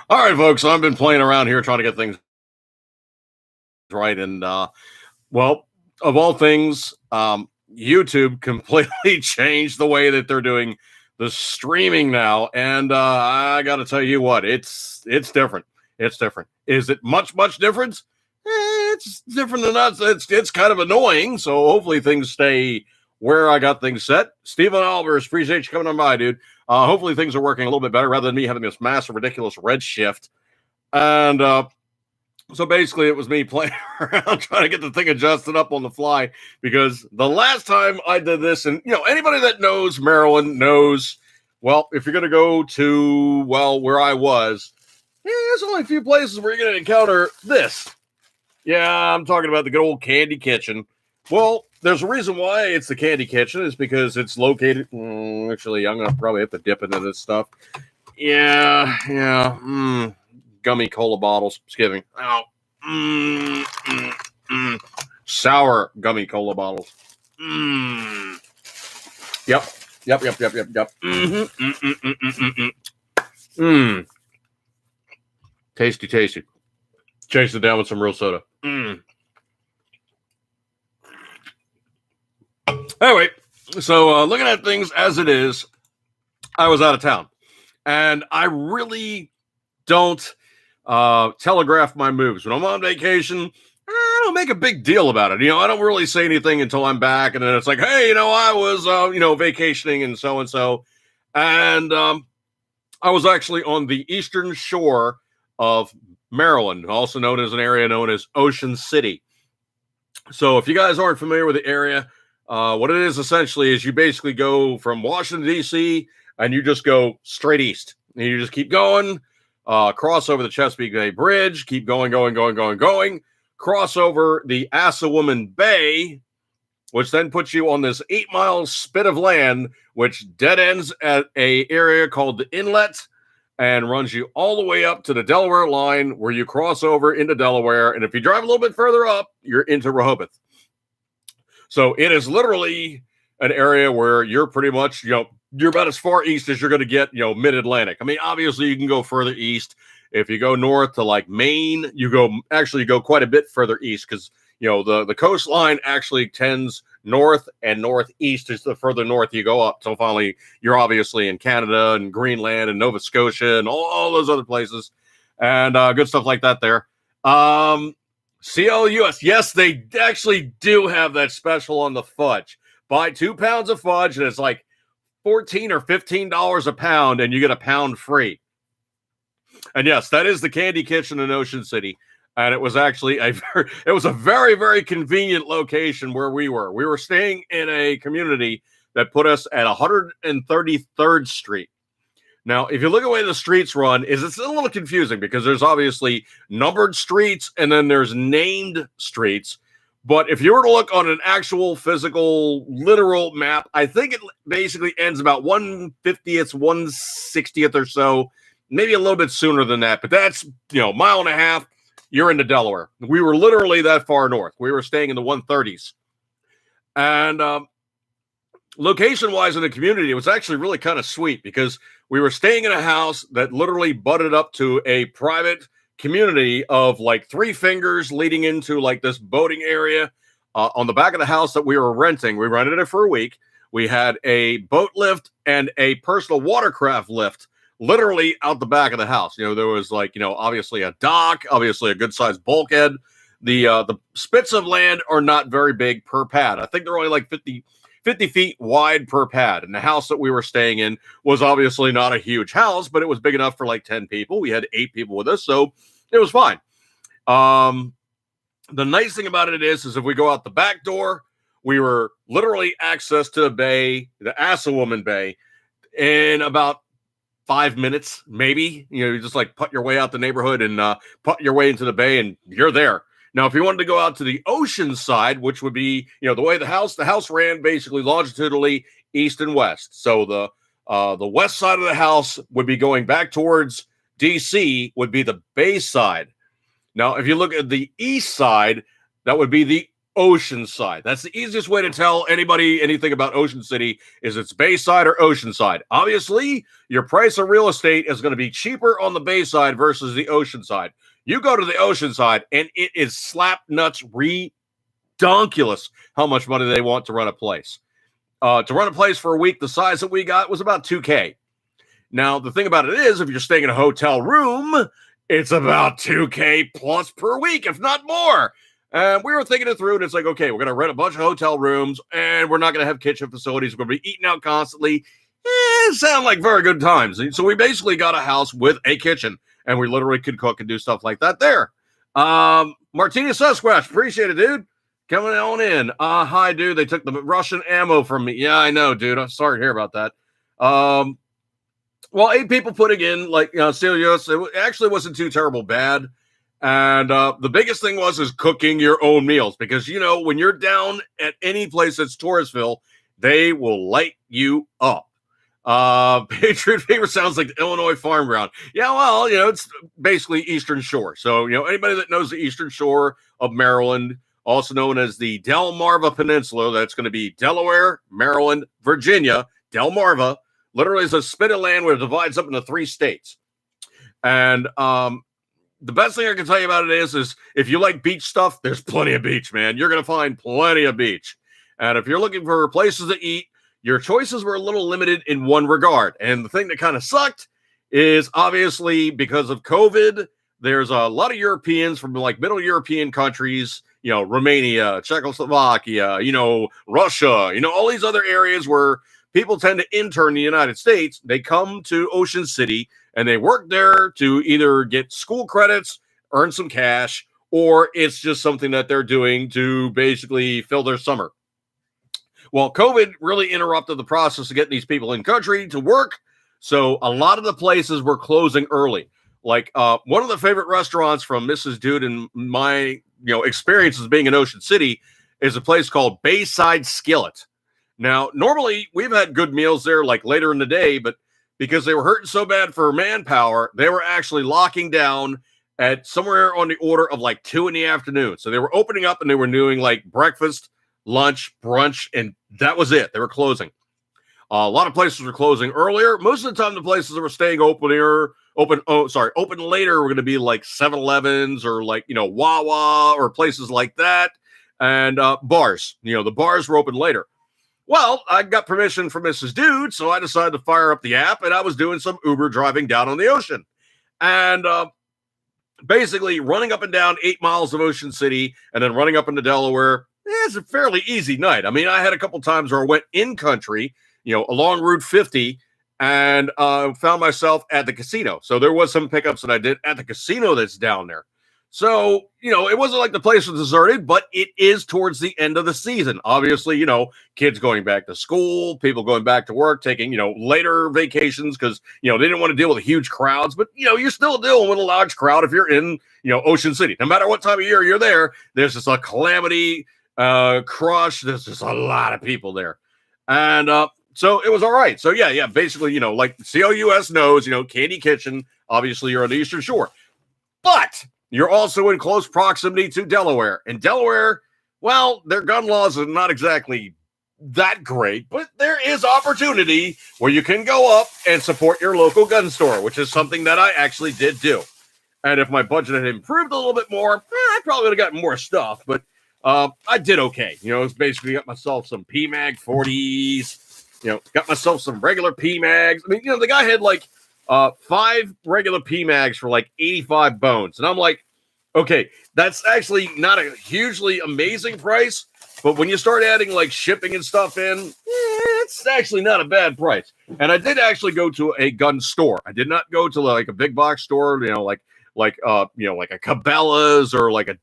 All right, folks. So I've been playing around here trying to get things right, and well, of all things, YouTube completely changed the way that they're doing the streaming now, and I got to tell you what, it's different. It's different. Is it much different? It's different than us. It's kind of annoying. So hopefully things stay where I got things set. Stephen Albers, appreciate you coming on by, dude. Hopefully things are working a little bit better rather than me having this massive, ridiculous red shift. And so basically, it was me playing around trying to get the thing adjusted up on the fly because the last time I did this, and anybody that knows Maryland knows, well, if you're going to go to, well, where I was, there's only a few places where you're going to encounter this. Yeah, I'm talking about the good old Candy Kitchen. Well, there's a reason why it's the Candy Kitchen is because it's located. Actually, I'm going to probably have to dip into this stuff. Yeah. Gummy cola bottles. Excuse me. Sour gummy cola bottles. Yep. Tasty. Chase it down with some real soda. Anyway, so looking at things as it is, I was out of town. And I really don't telegraph my moves. When I'm on vacation, I don't make a big deal about it. I don't really say anything until I'm back. And then it's like, hey, I was, vacationing and so. And I was actually on the eastern shore of Maryland, also known as an area known as Ocean City. So if you guys aren't familiar with the area, what it is essentially is you basically go from Washington, D.C., and you just go straight east. And you just keep going, cross over the Chesapeake Bay Bridge, keep going, cross over the Assawoman Bay, which then puts you on this 8-mile spit of land, which dead ends at a area called the Inlet and runs you all the way up to the Delaware line where you cross over into Delaware. And if you drive a little bit further up, you're into Rehoboth. So it is literally an area where you're pretty much, you're about as far east as you're going to get, mid-Atlantic. I mean, obviously you can go further east. If you go north to like Maine, you go quite a bit further east because, the coastline actually tends north and northeast is the further north you go up. So finally, you're obviously in Canada and Greenland and Nova Scotia and all those other places and good stuff like that there. CLUS, yes, they actually do have that special on the fudge. Buy 2 pounds of fudge and it's like $14 or $15 a pound and you get a pound free. And yes, that is the Candy Kitchen in Ocean City. And it was actually a very, very convenient location where we were. We were staying in a community that put us at 133rd Street. Now, if you look at the way the streets run, it's a little confusing because there's obviously numbered streets and then there's named streets. But if you were to look on an actual physical, literal map, I think it basically ends about 150th, 160th or so, maybe a little bit sooner than that. But that's, mile and a half, you're into Delaware. We were literally that far north. We were staying in the 130s. And location-wise in the community, it was actually really kind of sweet because we were staying in a house that literally butted up to a private community of like 3 fingers leading into like this boating area on the back of the house that we were renting. We rented it for a week. We had a boat lift and a personal watercraft lift literally out the back of the house. There was like, obviously a dock, obviously a good sized bulkhead. The spits of land are not very big per pad. I think they're only like 50 feet wide per pad. And the house that we were staying in was obviously not a huge house, but it was big enough for like 10 people. We had 8 people with us, so it was fine. The nice thing about it is if we go out the back door, we were literally access to the bay, the Assawoman Bay, in about 5 minutes, maybe. You just like put your way out the neighborhood and put your way into the bay and you're there. Now, if you wanted to go out to the ocean side, which would be, the way the house ran basically longitudinally east and west. So the west side of the house would be going back towards DC, would be the bay side. Now, if you look at the east side, that would be the Oceanside. That's the easiest way to tell anybody anything about Ocean City is it's Bayside or Oceanside. Obviously, your price of real estate is going to be cheaper on the Bayside versus the Oceanside. You go to the Oceanside and it is slap nuts redonkulous how much money they want to run a place. To run a place for a week the size that we got was about $2K. Now, the thing about it is, if you're staying in a hotel room, it's about $2K plus per week, if not more. And we were thinking it through, and it's like, okay, we're going to rent a bunch of hotel rooms, and we're not going to have kitchen facilities. We're going to be eating out constantly. Sound like very good times. So we basically got a house with a kitchen, and we literally could cook and do stuff like that there. Martina Sasquatch, appreciate it, dude. Coming on in. Hi, dude. They took the Russian ammo from me. Yeah, I know, dude. I'm sorry to hear about that. Well, 8 people putting in, like, Celios, it actually wasn't too terrible bad. And the biggest thing is cooking your own meals because, when you're down at any place that's Touristville, they will light you up. Patriot Fever sounds like the Illinois Farm Ground. Yeah, well, it's basically Eastern Shore. So, anybody that knows the Eastern Shore of Maryland, also known as the Delmarva Peninsula, that's going to be Delaware, Maryland, Virginia. Delmarva literally is a spit of land where it divides up into 3 states. And the best thing I can tell you about it is if you like beach stuff, there's plenty of beach, man. You're going to find plenty of beach. And if you're looking for places to eat, your choices were a little limited in one regard. And the thing that kind of sucked is obviously because of COVID, there's a lot of Europeans from like middle European countries, Romania, Czechoslovakia, Russia, all these other areas where people tend to intern in the United States. They come to Ocean City and they work there to either get school credits, earn some cash, or it's just something that they're doing to basically fill their summer. Well, COVID really interrupted the process of getting these people in country to work. So a lot of the places were closing early. Like one of the favorite restaurants from Mrs. Dude and my experiences being in Ocean City is a place called Bayside Skillet. Now, normally we've had good meals there like later in the day, but because they were hurting so bad for manpower, they were actually locking down at somewhere on the order of like 2 p.m. So they were opening up and they were doing like breakfast, lunch, brunch, and that was it. They were closing. A lot of places were closing earlier. Most of the time, the places that were staying open later were going to be like 7-Elevens or like, Wawa or places like that. And bars, the bars were open later. Well, I got permission from Mrs. Dude, so I decided to fire up the app, and I was doing some Uber driving down on the ocean. And basically running up and down 8 miles of Ocean City and then running up into Delaware, it's a fairly easy night. I mean, I had a couple times where I went in country, along Route 50, and found myself at the casino. So there was some pickups that I did at the casino that's down there. So, it wasn't like the place was deserted, but it is towards the end of the season. Obviously, kids going back to school, people going back to work, taking, later vacations because, they didn't want to deal with huge crowds. But, you're still dealing with a large crowd if you're in, Ocean City. No matter what time of year you're there, there's just a calamity crush. There's just a lot of people there. And so it was all right. So, yeah, basically, like COUS knows, Candy Kitchen, obviously you're on the Eastern Shore. But you're also in close proximity to Delaware. And Delaware, well, their gun laws are not exactly that great, but there is opportunity where you can go up and support your local gun store, which is something that I actually did do. And if my budget had improved a little bit more, I probably would have gotten more stuff, but I did okay. It's basically got myself some PMag 40s, got myself some regular PMags. I mean, the guy had like 5 regular PMags for like 85 bones. And I'm like, okay, that's actually not a hugely amazing price, but when you start adding like shipping and stuff in, it's actually not a bad price. And I did actually go to a gun store. I did not go to like a big box store, like a Cabela's or like a,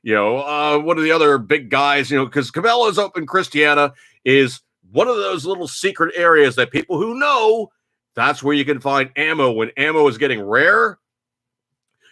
one of the other big guys, because Cabela's up in Christiana is one of those little secret areas that people who know, that's where you can find ammo. When ammo is getting rare,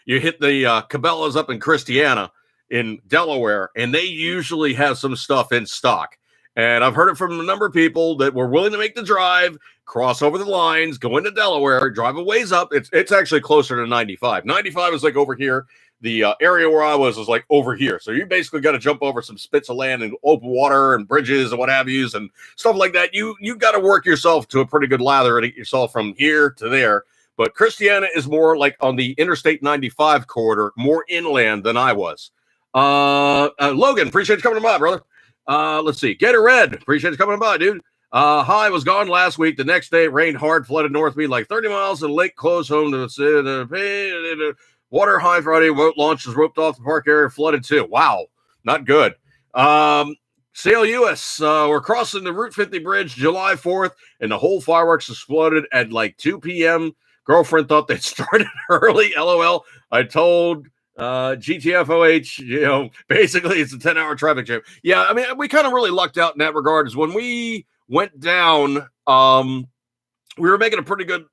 you hit the Cabela's up in Christiana in Delaware, and they usually have some stuff in stock. And I've heard it from a number of people that were willing to make the drive, cross over the lines, go into Delaware, drive a ways up. It's actually closer to 95. 95 is like over here. the area where I was like over here. So you basically got to jump over some spits of land and open water and bridges and what have yous and stuff like that. You got to work yourself to a pretty good lather to get yourself from here to there. But Christiana is more like on the Interstate 95 corridor, more inland than I was. Logan, appreciate you coming by, brother. Let's see. Get it red. Appreciate you coming by, dude. Hi, was gone last week. The next day, it rained hard, flooded north of me like 30 miles, and the lake closed home to the water high Friday. Boat launch was roped off the park area, flooded too. Wow, not good. Sail US, we're crossing the Route 50 bridge July 4th, and the whole fireworks exploded at like 2 p.m. Girlfriend thought they'd started early. LOL. I told GTFOH, basically it's a 10-hour traffic jam. Yeah, I mean, we kind of really lucked out in that regard. Is when we went down, we were making a pretty good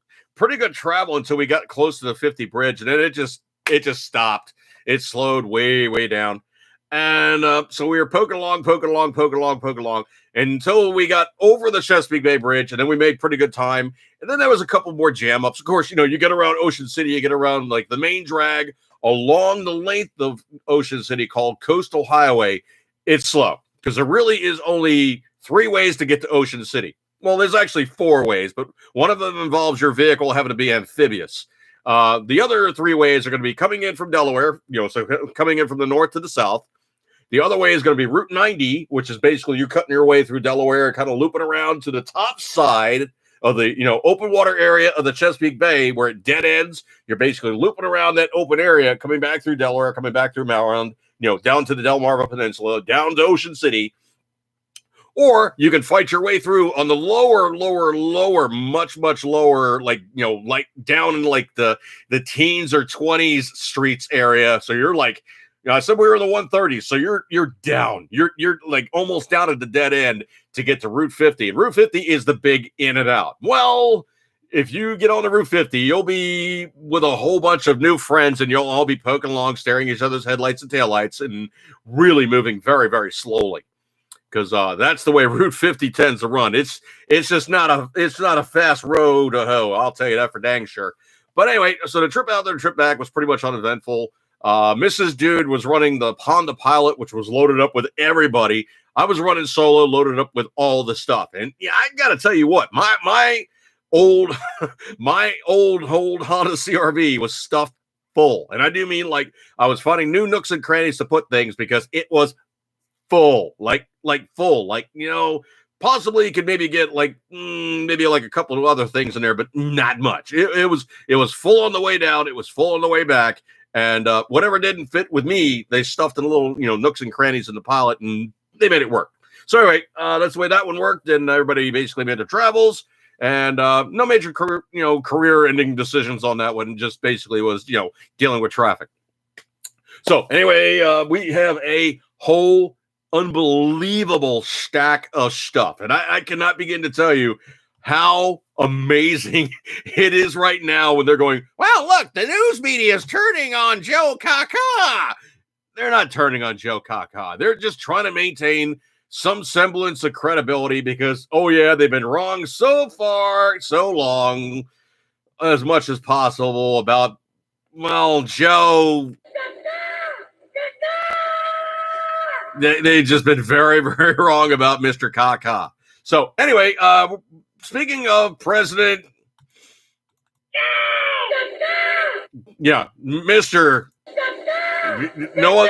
travel until we got close to the 50 bridge, and then it just stopped. It slowed way down. And so we were poking along until we got over the Chesapeake Bay Bridge, and then we made pretty good time. And then there was a couple more jam ups. Of course, you get around Ocean City, you get around like the main drag along the length of Ocean City called Coastal Highway. It's slow because there really is only 3 ways to get to Ocean City. Well, there's actually 4 ways, but one of them involves your vehicle having to be amphibious. The other 3 ways are going to be coming in from Delaware, so coming in from the north to the south. The other way is going to be Route 90, which is basically you cutting your way through Delaware, kind of looping around to the top side of the open water area of the Chesapeake Bay where it dead ends. You're basically looping around that open area, coming back through Delaware, coming back through Maryland, down to the Delmarva Peninsula, down to Ocean City. Or you can fight your way through on the lower, much lower, like down in like the teens or 20s streets area. So you're like, I said we were in the 130s, so you're down. You're like almost down at the dead end to get to Route 50. And Route 50 is the big in and out. Well, if you get on the Route 50, you'll be with a whole bunch of new friends, and you'll all be poking along, staring at each other's headlights and taillights, and really moving very, very slowly. Because that's the way Route 50 tends to run. It's just not a fast road to hoe. I'll tell you that for dang sure. But anyway, so the trip out there, the trip back was pretty much uneventful. Mrs. Dude was running the Honda Pilot, which was loaded up with everybody. I was running solo, loaded up with all the stuff. And yeah, I got to tell you what, my old Honda CRV was stuffed full. And I do mean like I was finding new nooks and crannies to put things because it was full, like full, possibly you could maybe get like a couple of other things in there, but not much. It was full on the way down. It was full on the way back. And whatever didn't fit with me, they stuffed in little, nooks and crannies in the Pilot, and they made it work. So anyway, that's the way that one worked. And everybody basically made their travels, and no major career-ending decisions on that one. Just basically was, dealing with traffic. So anyway, we have a whole unbelievable stack of stuff, and I cannot begin to tell you how amazing it is right now when they're going, well, look, the news media is turning on Joe Kaka. They're not turning on Joe Kaka. They're just trying to maintain some semblance of credibility because, oh yeah, they've been wrong so far, so long, as much as possible about, well, Joe. They've just been very, very wrong about Mr. Kaka. So anyway, speaking of President, yeah, Mr. No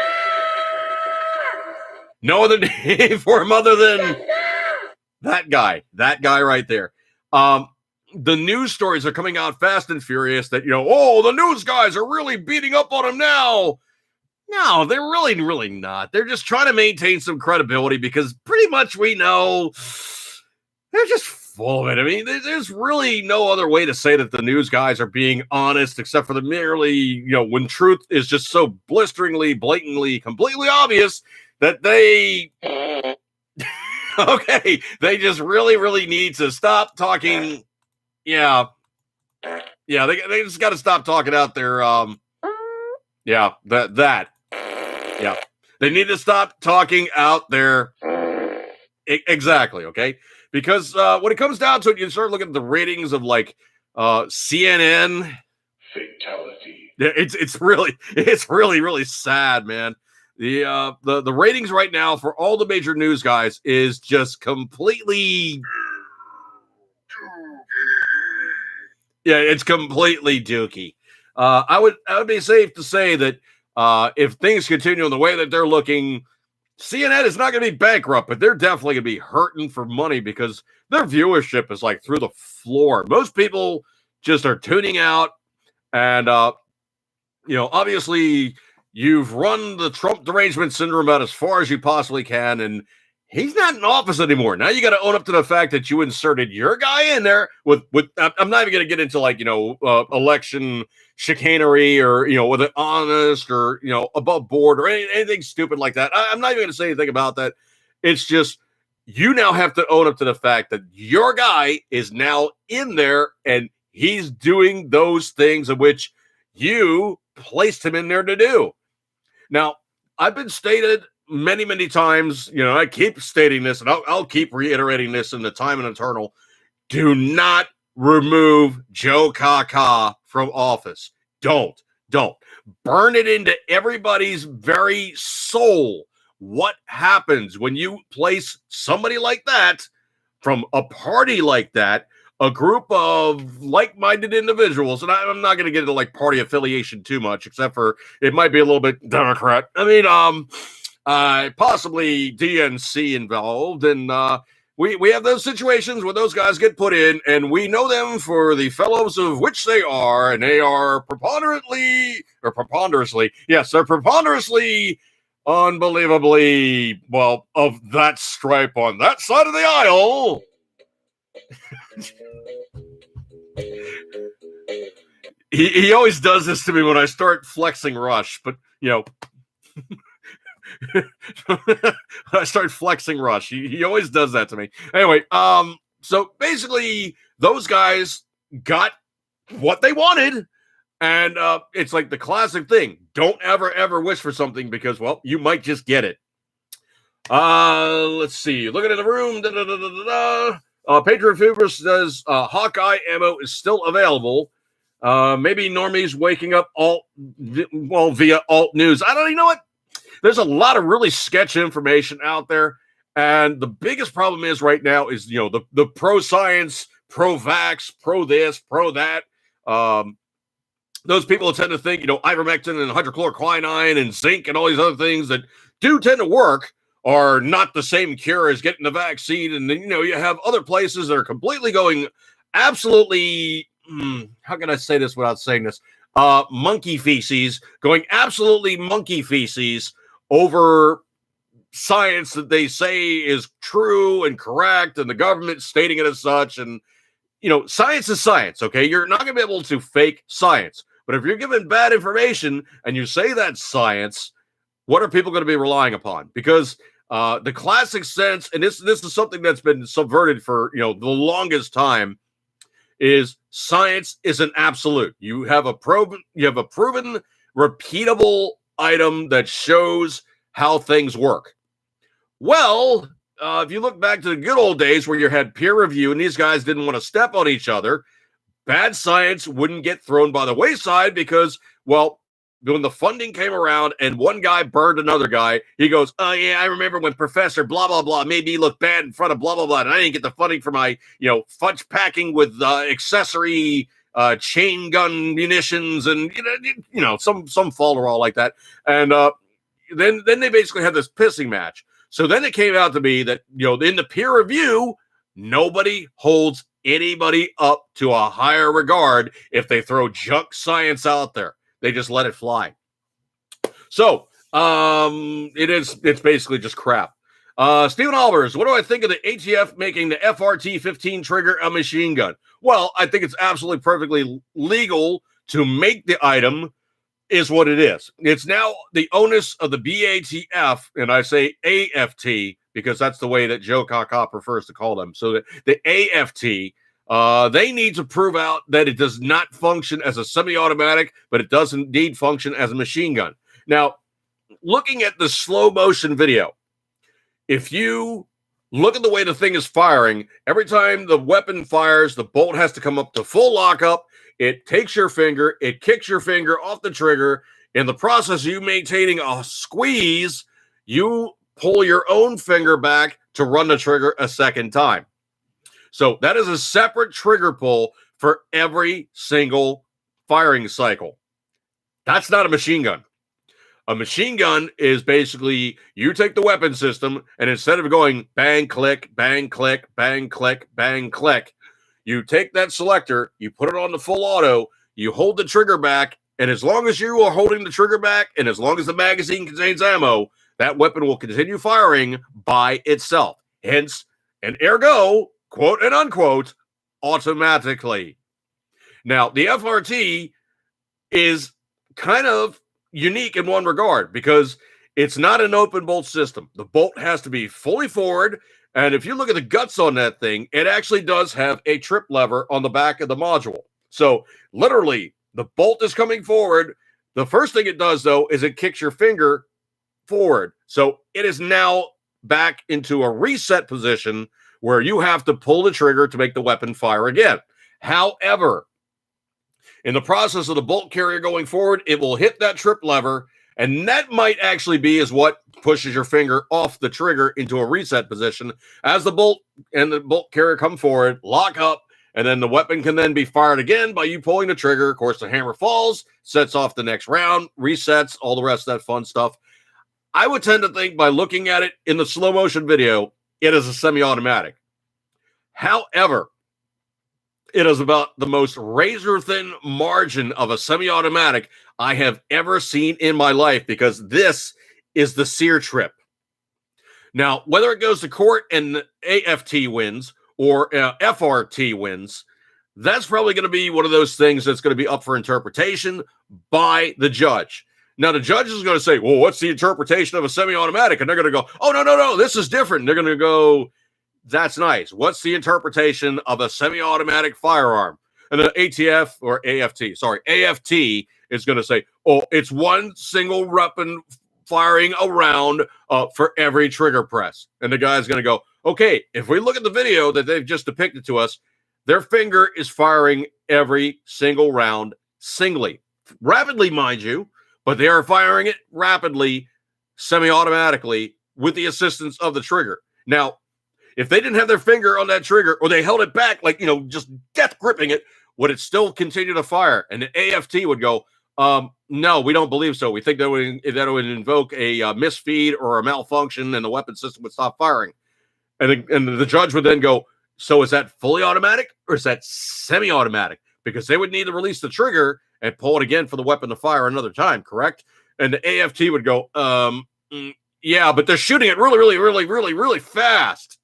other name for him other than that guy right there. The news stories are coming out fast and furious that, the news guys are really beating up on him now. No, they're really, really not. They're just trying to maintain some credibility because pretty much we know they're just full of it. I mean, there's really no other way to say that the news guys are being honest except for the merely, when truth is just so blisteringly, blatantly, completely obvious that they, okay, they just really, really need to stop talking. Yeah, they just got to stop talking out there. Yeah, yeah, they need to stop talking out there. Exactly, okay? Because when it comes down to it, you start looking at the ratings of like CNN. Fatality. Yeah, it's really sad, man. The ratings right now for all the major news guys is just completely, yeah, it's completely dookie. I would be safe to say that if things continue in the way that they're looking, CNN is not going to be bankrupt, but they're definitely going to be hurting for money because their viewership is like through the floor. Most people just are tuning out, and obviously you've run the Trump derangement syndrome out as far as you possibly can, and he's not in office anymore. Now you got to own up to the fact that you inserted your guy in there with. I'm not even going to get into like election chicanery or whether honest or above board or anything stupid like that. I'm not even going to say anything about that. It's just you now have to own up to the fact that your guy is now in there and he's doing those things of which you placed him in there to do. Now, I've been stated many, many times, I keep stating this and I'll keep reiterating this in the time and eternal. Do not remove Joe Kaka from office. Don't burn it into everybody's very soul. What happens when you place somebody like that from a party like that, a group of like-minded individuals, and I'm not going to get into like party affiliation too much, except for it might be a little bit Democrat. I mean, possibly DNC involved, and we have those situations where those guys get put in, and we know them for the fellows of which they are, and they are preponderously, yes, they're preponderously, unbelievably, well, of that stripe on that side of the aisle. He always does this to me when I start flexing Rush, but I start flexing Rush. He always does that to me. Anyway, so basically those guys got what they wanted, and it's like the classic thing. Don't ever wish for something because, well, you might just get it. Let's see. Looking in the room. Patriot Fever says Hawkeye ammo is still available. Maybe normies waking up via alt news. I don't even know what. There's a lot of really sketch information out there, and the biggest problem is right now is the pro science, pro vax, pro this, pro that. Those people tend to think ivermectin and hydrochloroquine and zinc and all these other things that do tend to work are not the same cure as getting the vaccine. And then, you have other places that are completely going absolutely, how can I say this without saying this? Monkey feces, going absolutely monkey feces over science that they say is true and correct, and the government stating it as such. And, science is science, okay? You're not going to be able to fake science. But if you're given bad information and you say that's science, what are people going to be relying upon? Because the classic sense, and this is something that's been subverted for the longest time, is science is an absolute. You have a proven, repeatable item that shows how things work. Well, if you look back to the good old days where you had peer review and these guys didn't want to step on each other, bad science wouldn't get thrown by the wayside because, well, when the funding came around and one guy burned another guy, he goes, oh, yeah, I remember when Professor blah, blah, blah made me look bad in front of blah, blah, blah, and I didn't get the funding for my, fudge packing with accessory chain gun munitions and, some folderol like that. And then they basically had this pissing match. So then it came out to be that, in the peer review, nobody holds anybody up to a higher regard if they throw junk science out there. They just let it fly. So it's basically just crap. Stephen Albers, what do I think of the ATF making the FRT-15 trigger a machine gun? Well, I think it's absolutely perfectly legal to make the item is what it is. It's now the onus of the BATF, and I say AFT because that's the way that Joe Kaka prefers to call them. So the AFT, they need to prove out that it does not function as a semi-automatic, but it does indeed function as a machine gun. Now, looking at the slow motion video, if you look at the way the thing is firing, every time the weapon fires, the bolt has to come up to full lockup. it takes your finger, it kicks your finger off the trigger. In the process of you maintaining a squeeze, you pull your own finger back to run the trigger a second time. So that is a separate trigger pull for every single firing cycle. That's not a machine gun. A machine gun is basically you take the weapon system, and instead of going bang, click, bang, click, bang, click, bang, click, you take that selector, you put it on the full auto, you hold the trigger back, and as long as you are holding the trigger back and as long as the magazine contains ammo, that weapon will continue firing by itself. Hence, and ergo, quote and unquote, automatically. Now, the FRT is kind of unique in one regard because it's not an open bolt system. The bolt has to be fully forward. And if you look at the guts on that thing, it actually does have a trip lever on the back of the module. So literally, the bolt is coming forward. The first thing it does, though, is it kicks your finger forward. So it is now back into a reset position where you have to pull the trigger to make the weapon fire again. However, in the process of the bolt carrier going forward, it will hit that trip lever, and that might actually be is what pushes your finger off the trigger into a reset position as the bolt and the bolt carrier come forward, lock up, and then the weapon can then be fired again by you pulling the trigger. Of course, the hammer falls, sets off the next round, resets, all the rest of that fun stuff. I would tend to think by looking at it in the slow motion video, it is a semi-automatic. However, it is about the most razor-thin margin of a semi-automatic I have ever seen in my life because this is the sear trip. Now, whether it goes to court and AFT wins or FRT wins, that's probably going to be one of those things that's going to be up for interpretation by the judge. Now, the judge is going to say, well, what's the interpretation of a semi-automatic? And they're going to go, oh, no, this is different. And they're going to go, that's nice. What's the interpretation of a semi-automatic firearm? And the ATF or AFT, AFT is going to say, oh, it's one single weapon firing a round for every trigger press. And the guy's going to go, okay, if we look at the video that they've just depicted to us, their finger is firing every single round singly. Rapidly, mind you, but they are firing it rapidly, semi-automatically, with the assistance of the trigger. Now, if they didn't have their finger on that trigger or they held it back, like, just death gripping it, would it still continue to fire? And the AFT would go, no, we don't believe so. We think that would invoke a misfeed or a malfunction and the weapon system would stop firing. And the judge would then go, so is that fully automatic or is that semi-automatic? Because they would need to release the trigger and pull it again for the weapon to fire another time, correct? And the AFT would go, yeah, but they're shooting it really, really, really, really, really fast.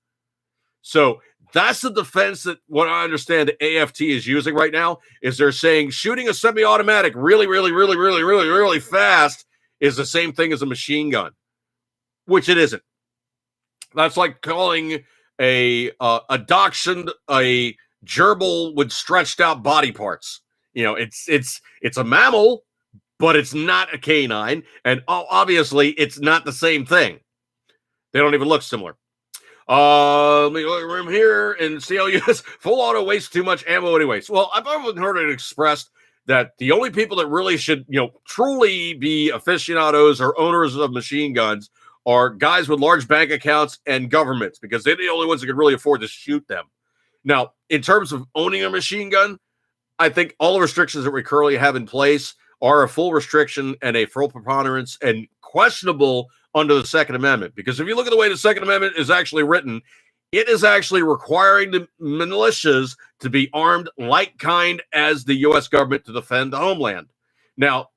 So that's the defense that what I understand the AFT is using right now is they're saying shooting a semi-automatic really, really, really, really, really, really fast is the same thing as a machine gun, which it isn't. That's like calling a dachshund a gerbil with stretched out body parts. It's a mammal, but it's not a canine, and obviously it's not the same thing. They don't even look similar. Let me look at room here and see how you use full auto wastes too much ammo anyways. Well, I've often heard it expressed that the only people that really should, truly be aficionados or owners of machine guns are guys with large bank accounts and governments because they're the only ones that can really afford to shoot them. Now, in terms of owning a machine gun, I think all the restrictions that we currently have in place are a full restriction and a full preponderance and questionable under the Second Amendment. Because if you look at the way the Second Amendment is actually written, it is actually requiring the militias to be armed like kind as the U.S. government to defend the homeland. Now,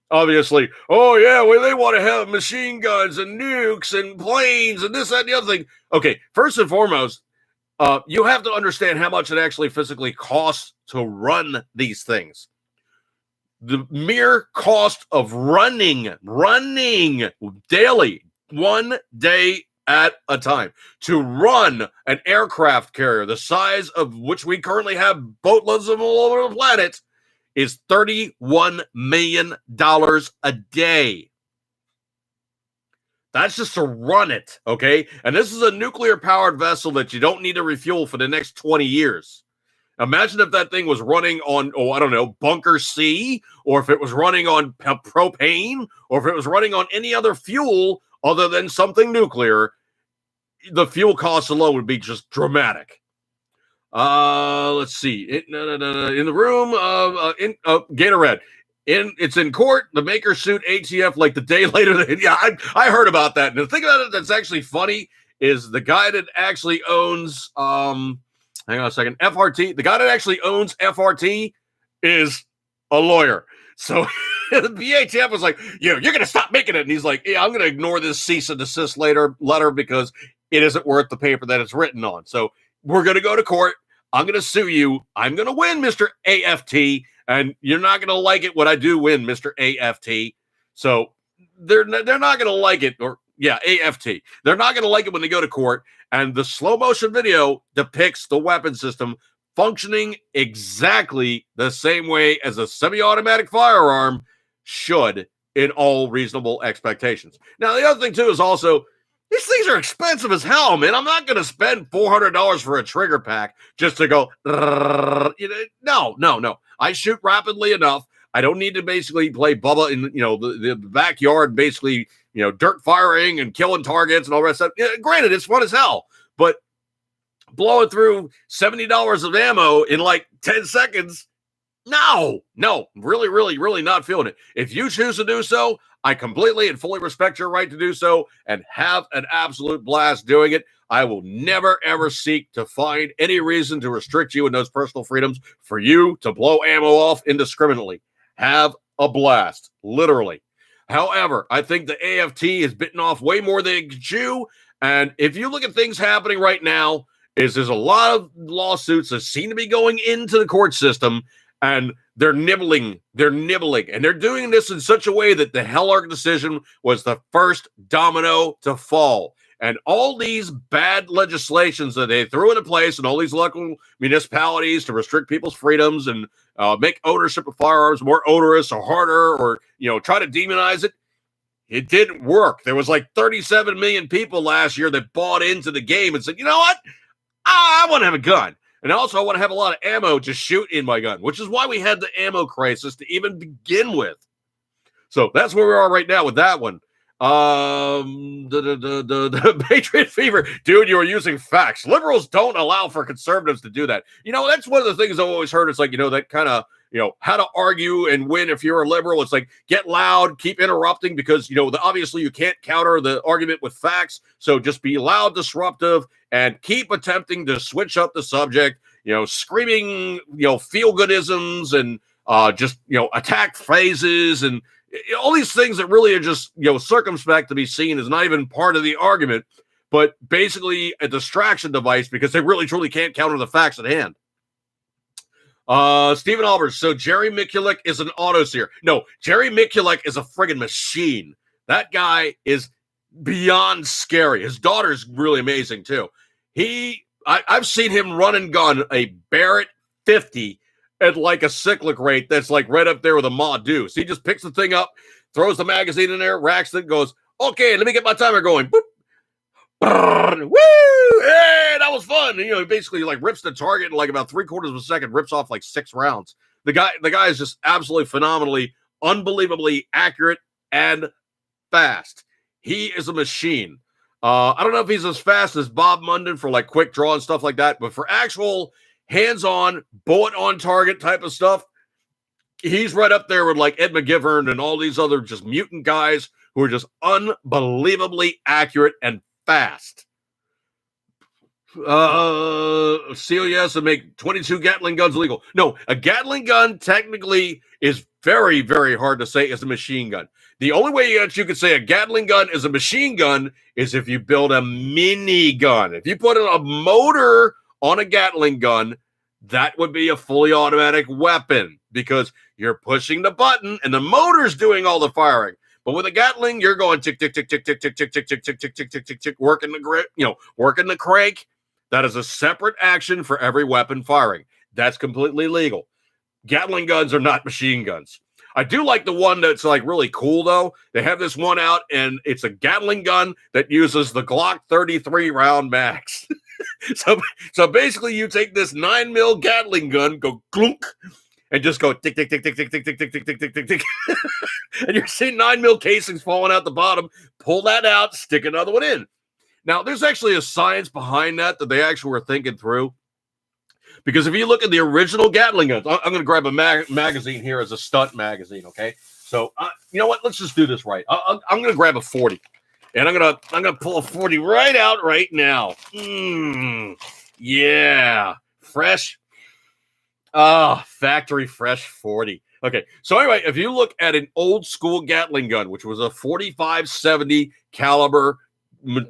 obviously, oh, yeah, well, they want to have machine guns and nukes and planes and this, that, and the other thing. Okay, first and foremost, you have to understand how much it actually physically costs to run these things. The mere cost of running daily, one day at a time, to run an aircraft carrier the size of which we currently have boatloads of all over the planet is $31 million a day. That's just to run it, okay? And this is a nuclear-powered vessel that you don't need to refuel for the next 20 years. Imagine if that thing was running on, I don't know, bunker C, or if it was running on propane, or if it was running on any other fuel other than something nuclear. The fuel costs alone would be just dramatic. Let's see. In the room of Gatorade. It's in court. The maker sued ATF like the day later. I heard about that. And the thing about it that's actually funny is the guy that actually owns hang on a second, FRT. The guy that actually owns FRT is a lawyer. So the ATF was like, you're going to stop making it. And he's like, yeah, I'm going to ignore this cease and desist letter because it isn't worth the paper that it's written on. So we're going to go to court. I'm going to sue you. I'm going to win, Mr. AFT. And you're not going to like it when I do win, Mr. AFT. So they're not going to like it. Or, yeah, AFT. They're not going to like it when they go to court. And the slow motion video depicts the weapon system functioning exactly the same way as a semi-automatic firearm should in all reasonable expectations. Now, the other thing, too, is also these things are expensive as hell, man. I'm not going to spend $400 for a trigger pack just to go, no. I shoot rapidly enough. I don't need to basically play Bubba in, the backyard, basically, dirt firing and killing targets and all that stuff. Yeah, granted, it's fun as hell, but blowing through $70 of ammo in like 10 seconds, no, really not feeling it. If you choose to do so, I completely and fully respect your right to do so and have an absolute blast doing it. I will never, ever seek to find any reason to restrict you in those personal freedoms for you to blow ammo off indiscriminately. Have a blast, literally. However, I think the AFT is bitten off way more than it can chew. And if you look at things happening right now, there's a lot of lawsuits that seem to be going into the court system, and they're nibbling, and they're doing this in such a way that the Hellark decision was the first domino to fall. And all these bad legislations that they threw into place and all these local municipalities to restrict people's freedoms and make ownership of firearms more onerous or harder, or, try to demonize it, it didn't work. There was like 37 million people last year that bought into the game and said, you know what? I want to have a gun. And also I want to have a lot of ammo to shoot in my gun, which is why we had the ammo crisis to even begin with. So that's where we are right now with that one. The Patriot Fever, dude, you are using facts. Liberals don't allow for conservatives to do that. That's one of the things I've always heard. It's like, that kind of, how to argue and win if you're a liberal. It's like, get loud, keep interrupting because, obviously you can't counter the argument with facts. So just be loud, disruptive, and keep attempting to switch up the subject, screaming, feel-goodisms and just, attack phrases and all these things that really are just, circumspect to be seen as not even part of the argument, but basically a distraction device because they really truly can't counter the facts at hand. Stephen Albers. So Jerry Mikulik is an autoseer. No, Jerry Mikulik is a friggin' machine. That guy is beyond scary. His daughter's really amazing too. I've seen him run and gun a Barrett 50 at like a cyclic rate that's like right up there with a Ma Deuce. He just picks the thing up, throws the magazine in there, racks it, goes, okay, let me get my timer going. Boop. Brrr, woo! Hey, that was fun. And, he basically like rips the target in like about 3/4 of a second, rips off like 6 rounds. The guy is just absolutely phenomenally, unbelievably accurate and fast. He is a machine. I don't know if he's as fast as Bob Munden for like quick draw and stuff like that, but for actual hands-on, bullet-on-target type of stuff, he's right up there with like Ed McGivern and all these other just mutant guys who are just unbelievably accurate and fast. COS and make 22 Gatling guns illegal. No, a Gatling gun technically is very, very hard to say is a machine gun. The only way that you could say a Gatling gun is a machine gun is if you build a mini gun. If you put a motor on a Gatling gun, that would be a fully automatic weapon because you're pushing the button and the motor's doing all the firing. But with a Gatling, you're going tick, tick, tick, tick, tick, tick, tick, tick, tick, tick, tick, tick, tick, tick, tick, working the grip, working the crank. That is a separate action for every weapon firing. That's completely legal. Gatling guns are not machine guns. I do like the one that's like really cool though. They have this one out and it's a Gatling gun that uses the Glock 33 round max. So basically, you take this 9 mil Gatling gun, go clunk, and just go tick tick tick tick tick tick tick tick tick tick tick tick tick, and you're seeing 9 mil casings falling out the bottom. Pull that out, stick another one in. Now, there's actually a science behind that they actually were thinking through. Because if you look at the original Gatling guns, I'm going to grab a magazine here as a stunt magazine. Okay, so you know what? Let's just do this right. I'm going to grab a 40, and I'm gonna pull a 40 right out right now. Yeah, fresh. Factory fresh 40. Okay, so anyway, if you look at an old school Gatling gun, which was a 45-70 caliber,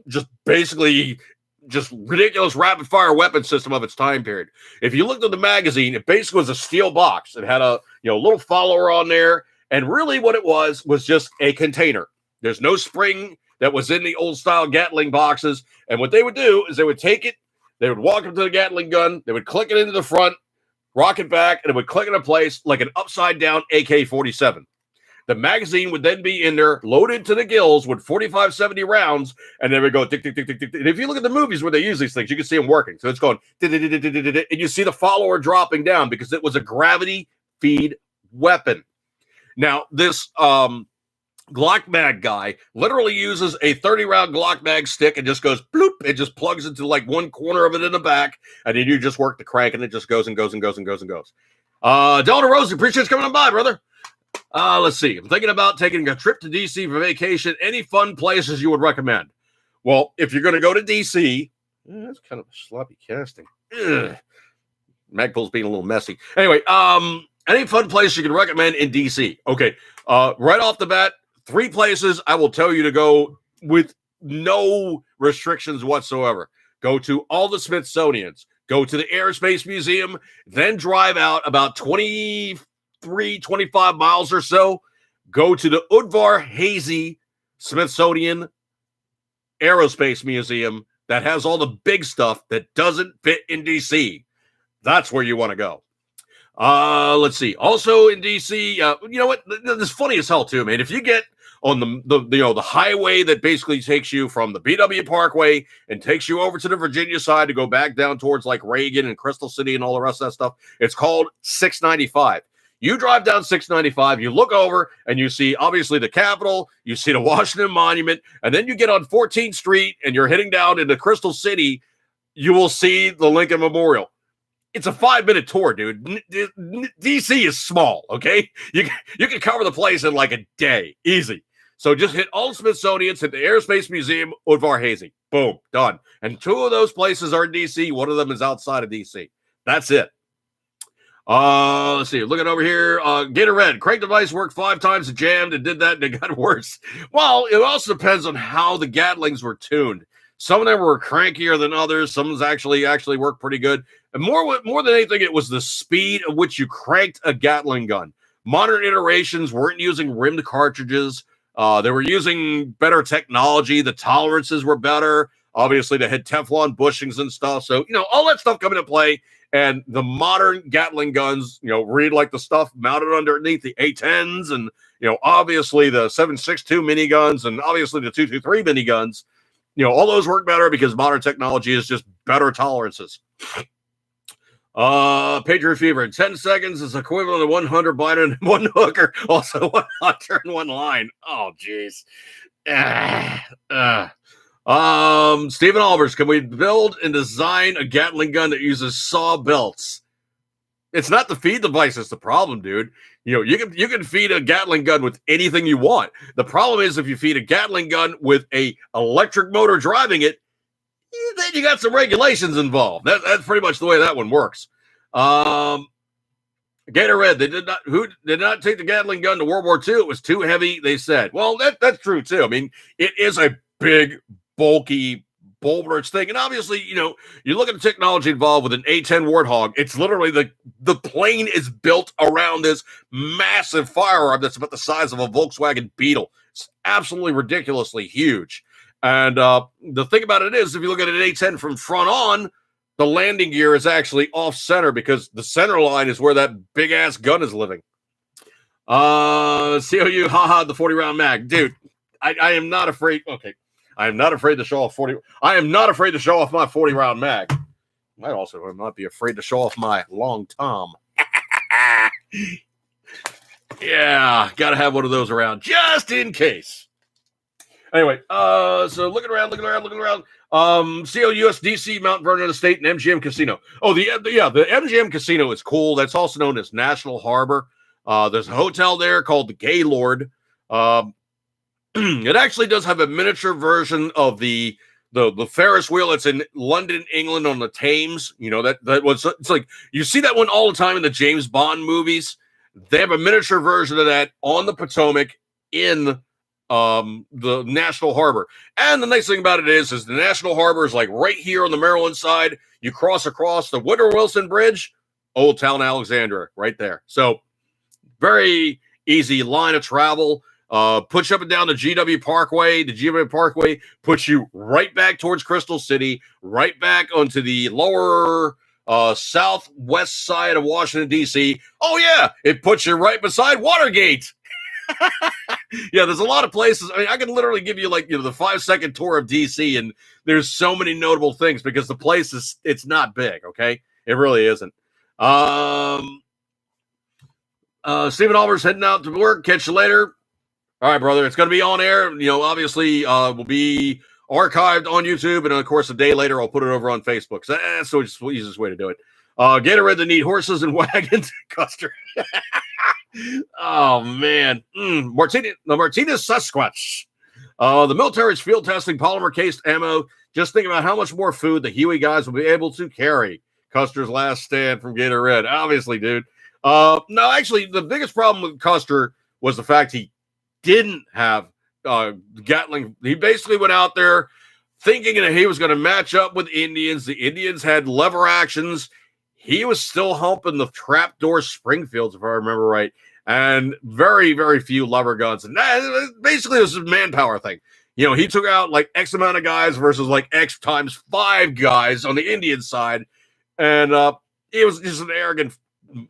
just basically just ridiculous rapid fire weapon system of its time period. If you looked at the magazine, it basically was a steel box. It had a little follower on there, and really what it was just a container. There's no spring that was in the old style Gatling boxes. And what they would do is they would take it, they would walk up to the Gatling gun, they would click it into the front, rock it back, and it would click into place like an upside down AK-47. The magazine would then be in there, loaded to the gills with 45-70 rounds, and then it would go tick, tick, tick, tick, tick. And if you look at the movies where they use these things, you can see them working. So it's going, and you see the follower dropping down because it was a gravity feed weapon. Now, this Glock mag guy literally uses a 30-round Glock mag stick and just goes bloop. It just plugs into like one corner of it in the back, and then you just work the crank, and it just goes and goes and goes and goes and goes. Delta Rosie, appreciate you coming on by, brother. Let's see. I'm thinking about taking a trip to DC for vacation. Any fun places you would recommend? Well, if you're going to go to DC, that's kind of a sloppy casting. Magpul's being a little messy. Anyway, any fun place you can recommend in DC? Okay, right off the bat, 3 places I will tell you to go with no restrictions whatsoever. Go to all the Smithsonians. Go to the Aerospace Museum. Then drive out about 25 miles or so. Go to the Udvar Hazy Smithsonian Aerospace Museum that has all the big stuff that doesn't fit in DC. That's where you want to go. Let's see. Also in DC, you know what? This is funny as hell too, man. If you get on the highway that basically takes you from the BW Parkway and takes you over to the Virginia side to go back down towards like Reagan and Crystal City and all the rest of that stuff, it's called 695. You drive down 695, you look over, and you see, obviously, the Capitol, you see the Washington Monument, and then you get on 14th Street, and you're heading down into Crystal City, you will see the Lincoln Memorial. It's a 5-minute tour, dude. DC is small, okay? You can cover the place in like a day, easy. So just hit all the Smithsonians, hit the Aerospace Museum, Udvar Hazy. Boom, done. And 2 of those places are in DC. One of them is outside of DC. That's it. Let's see. Looking over here. Gator Red. Crank device worked 5 times. It jammed. It did that, and it got worse. Well, it also depends on how the Gatlings were tuned. Some of them were crankier than others. Some of them actually worked pretty good. And more than anything, it was the speed at which you cranked a Gatling gun. Modern iterations weren't using rimmed cartridges. They were using better technology. The tolerances were better. Obviously, they had Teflon bushings and stuff. So, all that stuff coming into play. And the modern Gatling guns, read like the stuff mounted underneath the A-10s and, obviously the 7.62 miniguns and obviously the 223 miniguns. All those work better because modern technology is just better tolerances. Patriot Fever in 10 seconds is equivalent to 100 blind and 1 hooker, also 1 hunter and 1 line. Oh, jeez. Stephen Albers, can we build and design a Gatling gun that uses saw belts? It's not the feed device that's the problem, dude. You can feed a Gatling gun with anything you want. The problem is if you feed a Gatling gun with a electric motor driving it, then you got some regulations involved. That's pretty much the way that one works. Gator Red, who did not take the Gatling gun to World War II. It was too heavy, they said. Well, that's true too. I mean, it is a big, bulky, bulbous thing. And obviously, you look at the technology involved with an A-10 Warthog. It's literally the plane is built around this massive firearm that's about the size of a Volkswagen Beetle. It's absolutely ridiculously huge. And the thing about it is, if you look at an A-10 from front on, the landing gear is actually off center because the center line is where that big ass gun is living. COU, haha, the 40 round mag. Dude, I am not afraid. Okay. I am not afraid to show off 40. I am not afraid to show off my 40 round mag. Might also not be afraid to show off my long Tom. Yeah, got to have one of those around just in case. Anyway, so looking around. COUSDC, Mount Vernon Estate, and MGM Casino. Oh, the MGM Casino is cool. That's also known as National Harbor. There's a hotel there called the Gaylord. It actually does have a miniature version of the Ferris wheel. It's in London, England, on the Thames. You know that was. It's like you see that one all the time in the James Bond movies. They have a miniature version of that on the Potomac in the National Harbor. And the nice thing about it is the National Harbor is like right here on the Maryland side. You cross across the Woodrow Wilson Bridge, Old Town Alexandria, right there. So very easy line of travel. Push up and down the GW Parkway. The GW Parkway puts you right back towards Crystal City, right back onto the lower southwest side of Washington, D.C. Oh, yeah, it puts you right beside Watergate. Yeah, there's a lot of places. I mean, I can literally give you the 5-second tour of D.C. and there's so many notable things because the place it's not big, okay? It really isn't. Stephen Oliver's heading out to work. Catch you later. All right, brother. It's going to be on air. You know, obviously, will be archived on YouTube, and of course, a day later, I'll put it over on Facebook. So that's the easiest way to do it. Gatorade that need horses and wagons. Custer. Oh man, the Martinez Sasquatch. The military is field testing polymer cased ammo. Just think about how much more food the Huey guys will be able to carry. Custer's last stand from Gatorade. Obviously, dude. No, actually, the biggest problem with Custer was the fact he didn't have Gatling. He basically went out there thinking that he was going to match up with Indians. The Indians had lever actions. He was still humping the trapdoor Springfields, if I remember right, and very, very few lever guns. And basically, it was a manpower thing. You know, he took out like X amount of guys versus like X times 5 guys on the Indian side. And it was just an arrogant,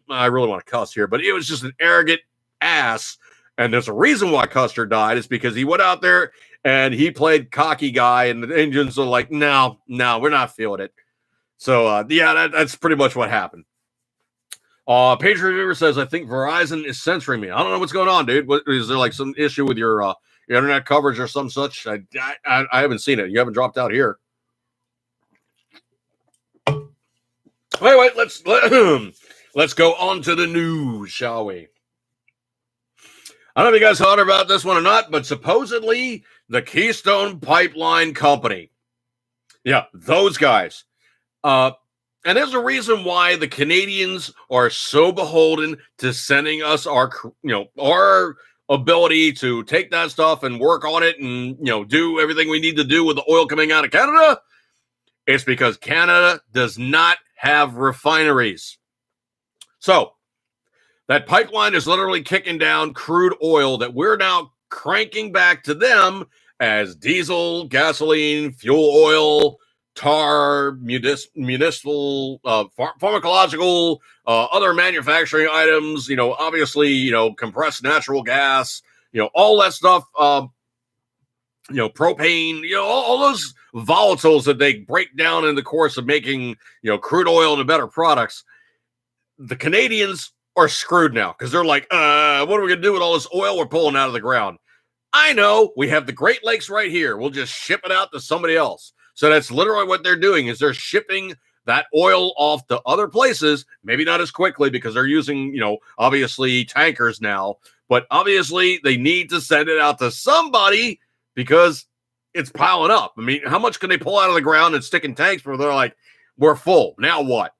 I really want to cuss here, but it was just an arrogant ass. And there's a reason why Custer died. It's because he went out there and he played cocky guy, and the Indians are like, no, we're not feeling it. So, that's pretty much what happened. Patriot River says, I think Verizon is censoring me. I don't know what's going on, dude. Is there like some issue with your internet coverage or some such? I haven't seen it. You haven't dropped out here. Anyway, let's go on to the news, shall we? I don't know if you guys heard about this one or not, but supposedly the Keystone Pipeline Company. Yeah, those guys. And there's a reason why the Canadians are so beholden to sending us our ability to take that stuff and work on it and, do everything we need to do with the oil coming out of Canada. It's because Canada does not have refineries. So that pipeline is literally kicking down crude oil that we're now cranking back to them as diesel, gasoline, fuel oil, tar, municipal, pharmacological, other manufacturing items, obviously, compressed natural gas, all that stuff, propane, all those volatiles that they break down in the course of making, crude oil into better products. The Canadians are screwed now because they're like, what are we going to do with all this oil we're pulling out of the ground? I know, we have the Great Lakes right here. We'll just ship it out to somebody else. So that's literally what they're doing is they're shipping that oil off to other places, maybe not as quickly because they're using, obviously tankers now, but obviously they need to send it out to somebody because it's piling up. I mean, how much can they pull out of the ground and stick in tanks where they're like, we're full, now what?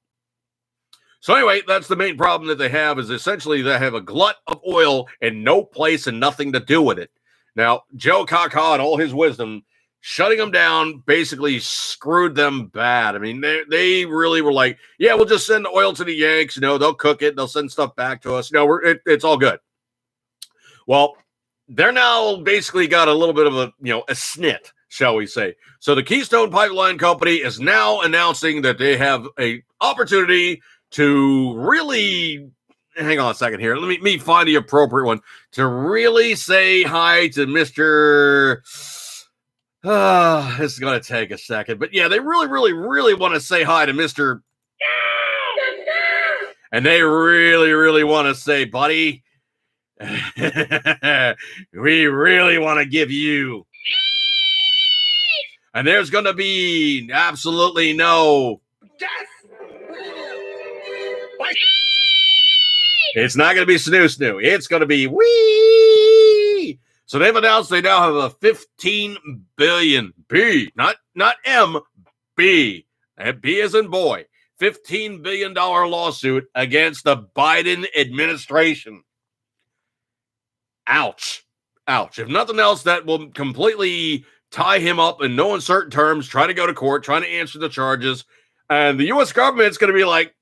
So anyway, that's the main problem that they have is essentially they have a glut of oil and no place and nothing to do with it. Now, Joe Kaka and all his wisdom, shutting them down basically screwed them bad. I mean, they really were like, yeah, we'll just send the oil to the Yanks. They'll cook it. They'll send stuff back to us. It's all good. Well, they're now basically got a little bit of a snit, shall we say. So the Keystone Pipeline Company is now announcing that they have a opportunity to really, hang on a second here. Let me find the appropriate one to really say hi to Mr. This is going to take a second. But yeah, they really, really, really want to say hi to Mr. And they really, really want to say, buddy, we really want to give you. And there's going to be absolutely no death. It's not going to be snoo. It's going to be wee. So they've announced they now have a 15 billion B, not M, B. B as in boy. $15 billion lawsuit against the Biden administration. Ouch. If nothing else, that will completely tie him up in no uncertain terms, try to go to court, trying to answer the charges. And the U.S. government's going to be like,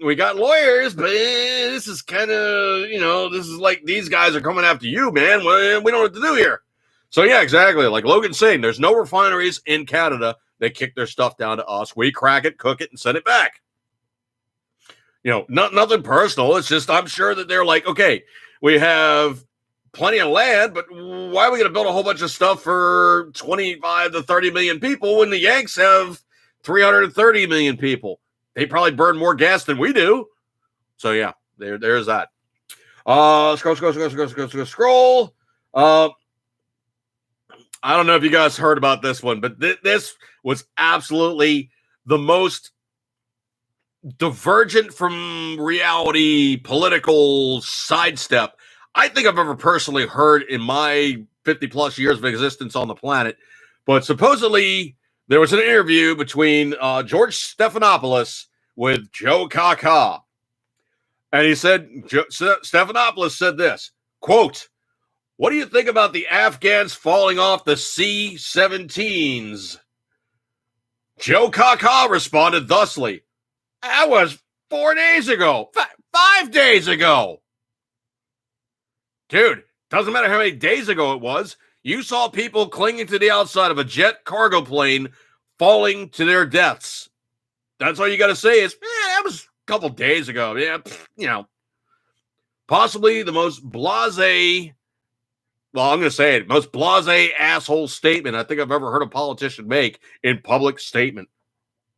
we got lawyers, but this is kind of, this is like these guys are coming after you, man. We don't know what to do here. So, yeah, exactly. Like Logan's saying, there's no refineries in Canada. They kick their stuff down to us. We crack it, cook it, and send it back. Nothing personal. It's just I'm sure that they're like, okay, we have plenty of land, but why are we going to build a whole bunch of stuff for 25 to 30 million people when the Yanks have 330 million people? They probably burn more gas than we do. So, yeah, there's that. Scroll. I don't know if you guys heard about this one, but this was absolutely the most divergent from reality political sidestep I think I've ever personally heard in my 50 plus years of existence on the planet. But supposedly there was an interview between George Stephanopoulos with Joe Kaka. And he said, Stephanopoulos said this, quote, "What do you think about the Afghans falling off the C-17s? Joe Kaka responded thusly, "That was 4 days ago, 5 days ago." Dude, doesn't matter how many days ago it was. You saw people clinging to the outside of a jet cargo plane falling to their deaths. That's all you got to say is, that was a couple days ago. Yeah, possibly the most blasé, well, I'm going to say it, most blasé asshole statement I think I've ever heard a politician make in public statement.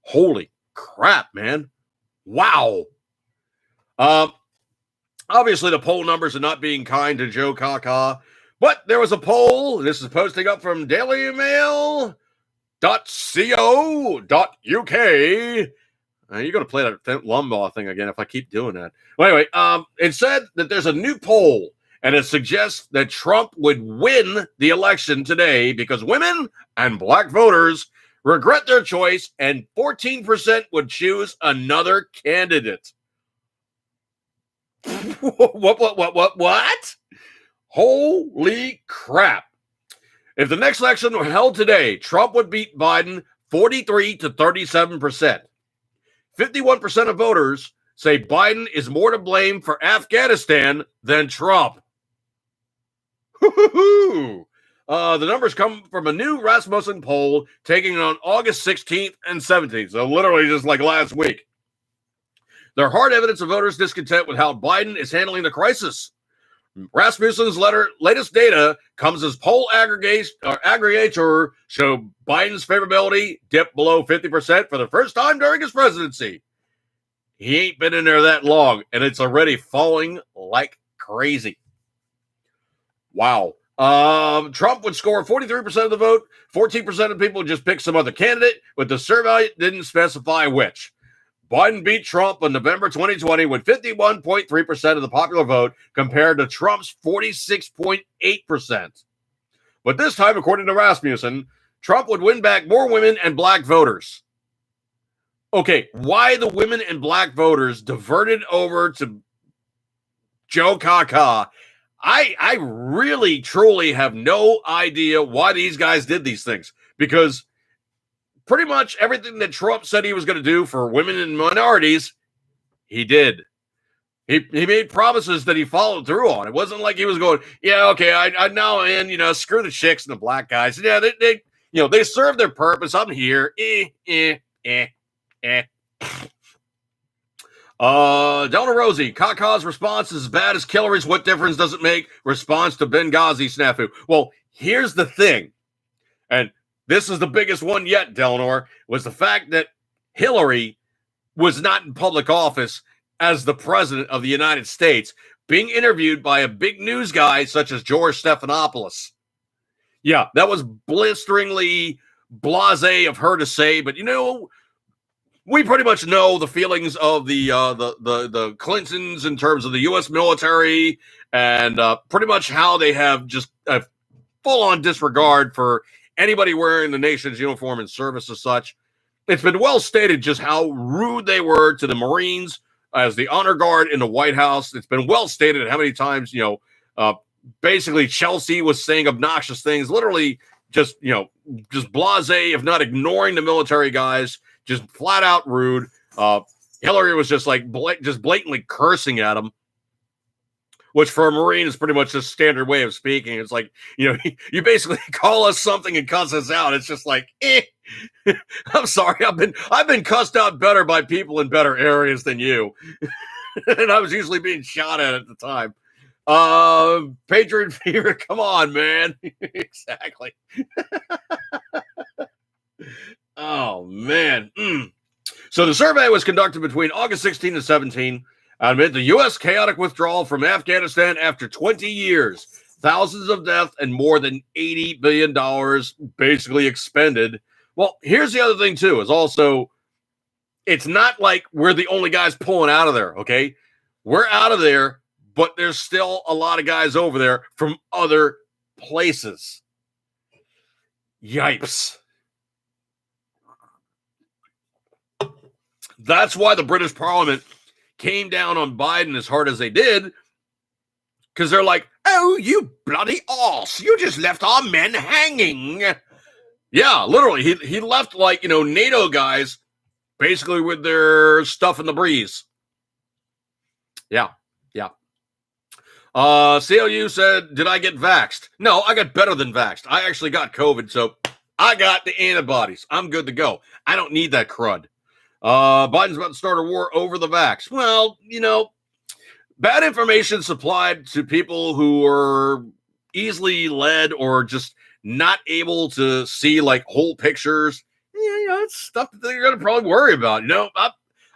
Holy crap, man. Wow. Obviously, the poll numbers are not being kind to Joe Kaka, but there was a poll. This is posting up from dailymail.co.uk. You're going to play that Lumbaugh thing again if I keep doing that. Well, anyway, it said that there's a new poll, and it suggests that Trump would win the election today because women and black voters regret their choice, and 14% would choose another candidate. What? Holy crap. If the next election were held today, Trump would beat Biden 43 to 37%. 51% of voters say Biden is more to blame for Afghanistan than Trump. The numbers come from a new Rasmussen poll taken on August 16th and 17th, so literally just like last week. They're hard evidence of voters' discontent with how Biden is handling the crisis. Rasmussen's latest data comes as poll aggregator show Biden's favorability dipped below 50% for the first time during his presidency. He ain't been in there that long, and it's already falling like crazy. Wow. Trump would score 43% of the vote. 14% of people would just pick some other candidate, but the survey didn't specify which. Biden beat Trump in November 2020 with 51.3% of the popular vote compared to Trump's 46.8%. But this time, according to Rasmussen, Trump would win back more women and black voters. Okay, why the women and black voters diverted over to Joe Kaka, I really, truly have no idea why these guys did these things, because pretty much everything that Trump said he was going to do for women and minorities, he did. He made promises that he followed through on. It wasn't like he was going, yeah, okay, I now in, screw the chicks and the black guys. Yeah, they serve their purpose. I'm here. Donna Rosie, Kaka's response is as bad as Hillary's. What difference does it make? Response to Benghazi snafu. Well, here's the thing. And this is the biggest one yet, Delnor, was the fact that Hillary was not in public office as the president of the United States, being interviewed by a big news guy such as George Stephanopoulos. Yeah, that was blisteringly blasé of her to say, but we pretty much know the feelings of the Clintons in terms of the U.S. military and pretty much how they have just a full-on disregard for anybody wearing the nation's uniform in service as such. It's been well stated just how rude they were to the Marines as the honor guard in the White House. It's been well stated how many times, basically Chelsea was saying obnoxious things, literally just blasé, if not ignoring the military guys, just flat out rude. Hillary was just like just blatantly cursing at them, which for a Marine is pretty much a standard way of speaking. It's like, you basically call us something and cuss us out. It's just like, I'm sorry. I've been cussed out better by people in better areas than you. And I was usually being shot at the time. Patriot fever. Come on, man. Exactly. Oh, man. So the survey was conducted between August 16 and 17 amid the U.S. chaotic withdrawal from Afghanistan after 20 years. Thousands of deaths and more than $80 billion basically expended. Well, here's the other thing, too, is also it's not like we're the only guys pulling out of there, okay? We're out of there, but there's still a lot of guys over there from other places. Yipes. That's why the British Parliament came down on Biden as hard as they did, because they're like, oh, you bloody arse. You just left our men hanging. Yeah, literally. He left NATO guys basically with their stuff in the breeze. Yeah. CLU said, did I get vaxxed? No, I got better than vaxxed. I actually got COVID, so I got the antibodies. I'm good to go. I don't need that crud. Biden's about to start a war over the vax. Well, bad information supplied to people who are easily led or just not able to see whole pictures. It's stuff that they're going to probably worry about.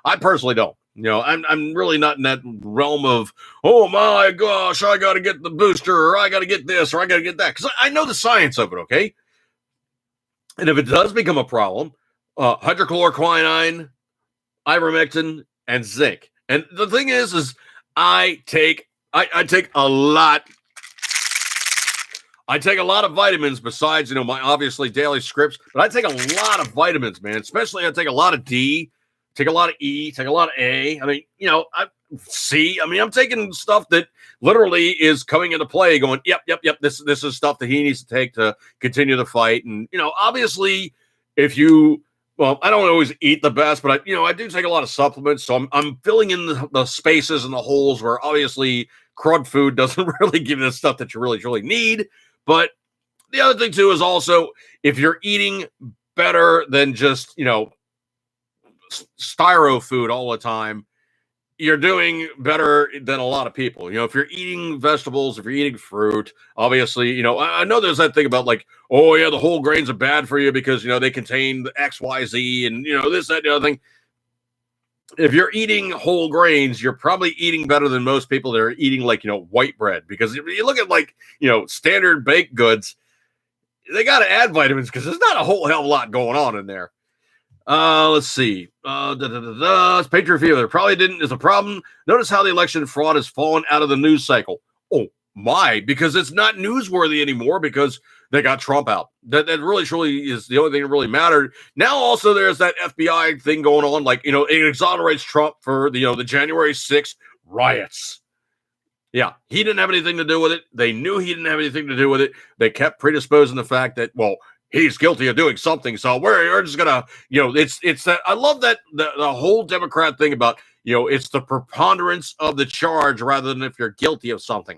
I personally don't. I'm really not in that realm of, oh my gosh, I got to get the booster, or I got to get this, or I got to get that, because I know the science of it. Okay, and if it does become a problem, hydrochloroquine, ivermectin, and zinc. And the thing is I take a lot. I take a lot of vitamins besides, my obviously daily scripts, but I take a lot of vitamins, man. Especially I take a lot of D, take a lot of E, take a lot of A. I mean, C. I mean, I'm taking stuff that literally is coming into play going, yep. This is stuff that he needs to take to continue the fight. And, obviously if you, well, I don't always eat the best, but I do take a lot of supplements. So I'm filling in the spaces and the holes where obviously crud food doesn't really give you the stuff that you really, really need. But the other thing too is also if you're eating better than just, styro food all the time, you're doing better than a lot of people. If you're eating vegetables, if you're eating fruit, obviously, I know there's that thing about oh yeah, the whole grains are bad for you because, they contain the X, Y, Z and, this, that, the other thing. If you're eating whole grains, you're probably eating better than most people that are eating white bread, because if you look at standard baked goods, they got to add vitamins because there's not a whole hell of a lot going on in there. Let's see. It's Patriot fever. There probably is a problem. Notice how the election fraud has fallen out of the news cycle. Oh my, because it's not newsworthy anymore because they got Trump out. That really truly is the only thing that really mattered. Now also there's that FBI thing going on, it exonerates Trump for the January 6th riots. Yeah, he didn't have anything to do with it. They knew he didn't have anything to do with it. They kept predisposing the fact that, well, he's guilty of doing something, so we're just gonna, it's that. I love that the whole Democrat thing about, it's the preponderance of the charge rather than if you're guilty of something.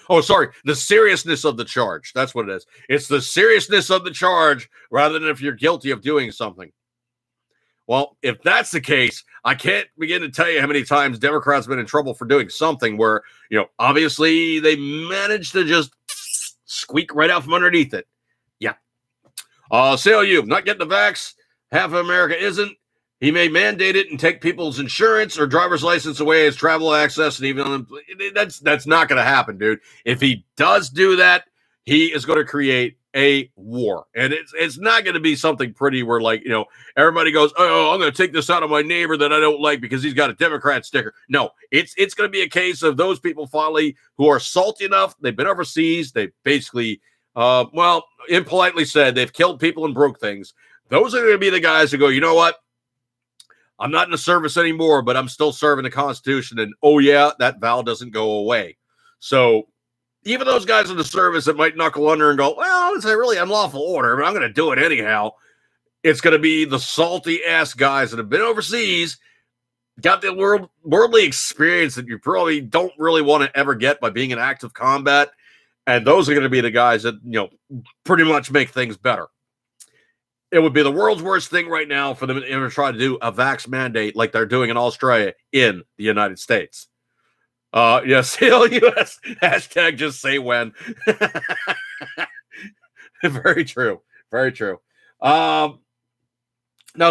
Oh, sorry, the seriousness of the charge. That's what it is. It's the seriousness of the charge rather than if you're guilty of doing something. Well, if that's the case, I can't begin to tell you how many times Democrats have been in trouble for doing something where, obviously they managed to just squeak right out from underneath it. Yeah, Say you, not getting the vax, half of America isn't. He may mandate it and take people's insurance or driver's license away as travel access, and even that's not going to happen, dude. If he does do that, he is going to create a war, and it's not going to be something pretty where, like, everybody goes, oh, I'm going to take this out of my neighbor that I don't like because he's got a Democrat sticker. No, it's going to be a case of those people finally who are salty enough. They've been overseas. They basically, impolitely said they've killed people and broke things. Those are going to be the guys who go, you know what? I'm not in the service anymore, but I'm still serving the Constitution. And, oh, yeah, that vow doesn't go away. So even those guys in the service that might knuckle under and go, well, it's a really unlawful order, but I'm going to do it anyhow. It's going to be the salty-ass guys that have been overseas, got the worldly experience that you probably don't really want to ever get by being in active combat. And those are going to be the guys that, pretty much make things better. It would be the world's worst thing right now for them to ever try to do a vax mandate like they're doing in Australia in the United States. Yes, US hashtag just say when. Very true. Very true. Now,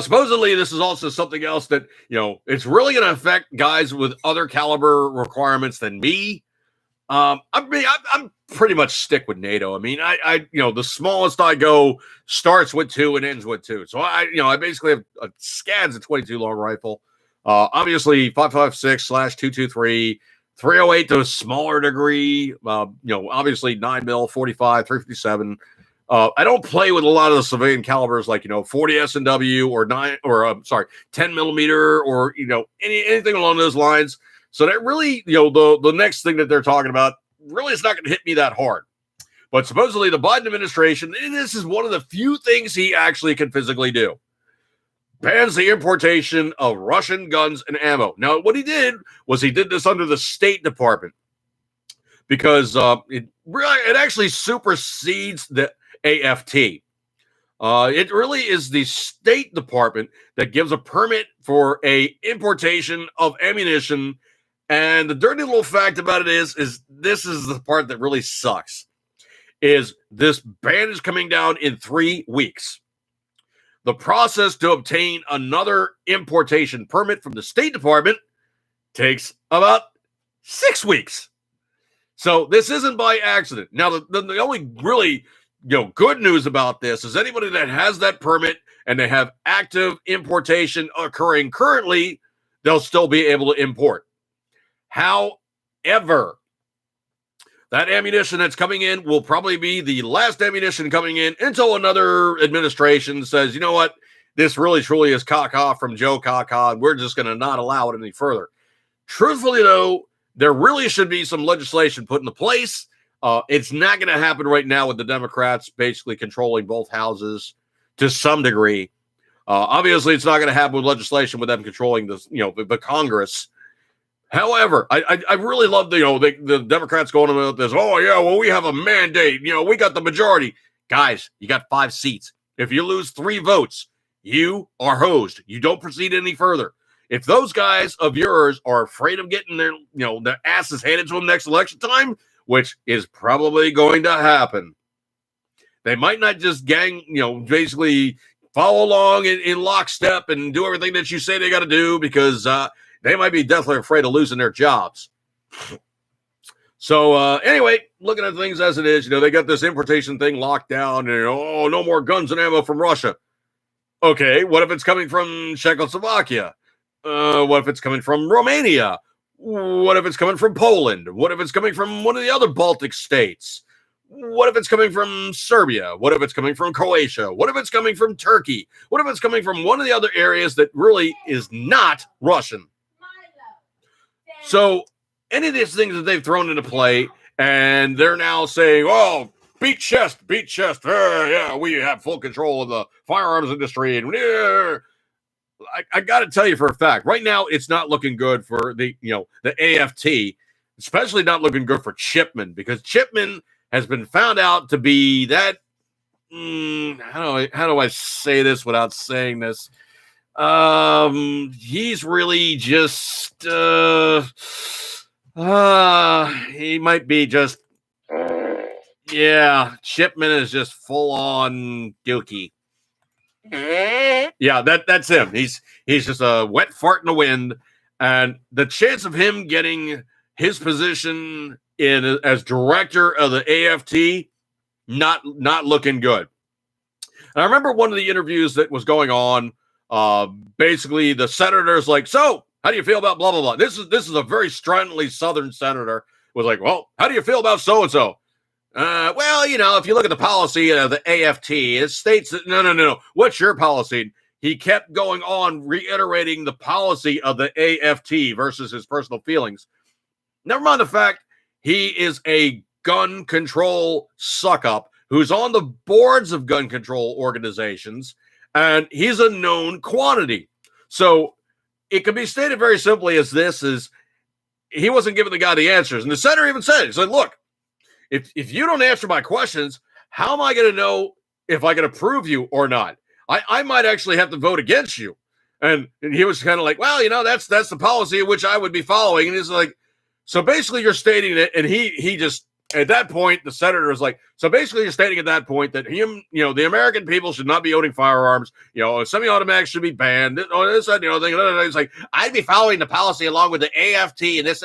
supposedly, this is also something else that, it's really going to affect guys with other caliber requirements than me. I'm pretty much stick with NATO. I mean, I the smallest I go starts with 2 and ends with 2. So I basically have a SCAD's a 22 long rifle. Obviously 5.56/223, 308 to a smaller degree. Obviously 9mm, 45, 357. I don't play with a lot of the civilian calibers like 40 S&W or 10 millimeter or anything along those lines. So that really, the next thing that they're talking about really is not going to hit me that hard. But supposedly the Biden administration, and this is one of the few things he actually can physically do, bans the importation of Russian guns and ammo. Now, what he did was he did this under the State Department because it actually supersedes the AFT. It really is the State Department that gives a permit for a importation of ammunition. And the dirty little fact about it is this is the part that really sucks, is this ban is coming down in 3 weeks. The process to obtain another importation permit from the State Department takes about 6 weeks. So this isn't by accident. Now, the only really good news about this is anybody that has that permit and they have active importation occurring currently, they'll still be able to import. However, that ammunition that's coming in will probably be the last ammunition coming in until another administration says, you know what, this really truly is caca from Joe Caca, and we're just going to not allow it any further. Truthfully, though, there really should be some legislation put into place. It's not going to happen right now with the Democrats basically controlling both houses to some degree. Obviously, it's not going to happen with legislation with them controlling the Congress. However, I really love the Democrats going about this. Oh, yeah, well, we have a mandate. We got the majority. Guys, you got 5 seats. If you lose 3 votes, you are hosed. You don't proceed any further. If those guys of yours are afraid of getting their asses handed to them next election time, which is probably going to happen, they might not just basically follow along in lockstep and do everything that you say they got to do because they might be deathly afraid of losing their jobs. So anyway, looking at things as it is, they got this importation thing locked down and, no more guns and ammo from Russia. Okay, what if it's coming from Czechoslovakia? What if it's coming from Romania? What if it's coming from Poland? What if it's coming from one of the other Baltic states? What if it's coming from Serbia? What if it's coming from Croatia? What if it's coming from Turkey? What if it's coming from one of the other areas that really is not Russian? So any of these things that they've thrown into play, and they're now saying, oh, beat chest. Yeah, we have full control of the firearms industry. And I got to tell you for a fact, right now, it's not looking good for the AFT, especially not looking good for Chipman, because Chipman has been found out to be that, how do I say this without saying this? He's really just, he might be just, Yeah, Shipman is just full on dookie. Yeah, that's him. He's just a wet fart in the wind, and the chance of him getting his position in as director of the AFT not looking good. And I remember one of the interviews that was going on. Basically, the senator's like, "So, how do you feel about blah blah blah?" This is a very stridently Southern senator. Was like, "Well, how do you feel about so and so?" Well, if you look at the policy of the AFT, it states that no. What's your policy? He kept going on reiterating the policy of the AFT versus his personal feelings. Never mind the fact he is a gun control suck-up who's on the boards of gun control organizations, and he's a known quantity. So it can be stated very simply as this is he wasn't giving the guy the answers. And the senator even said it. He said, look, if you don't answer my questions, how am I going to know if I can approve you or not? I might actually have to vote against you. And he was kind of like, well, that's the policy which I would be following. And he's like, so basically you're stating it. And he just, at that point, the senator was like, so basically you're stating at that point that the American people should not be owning firearms. Semi-automatics should be banned. This, thing. It's like, I'd be following the policy along with the AFT. And this,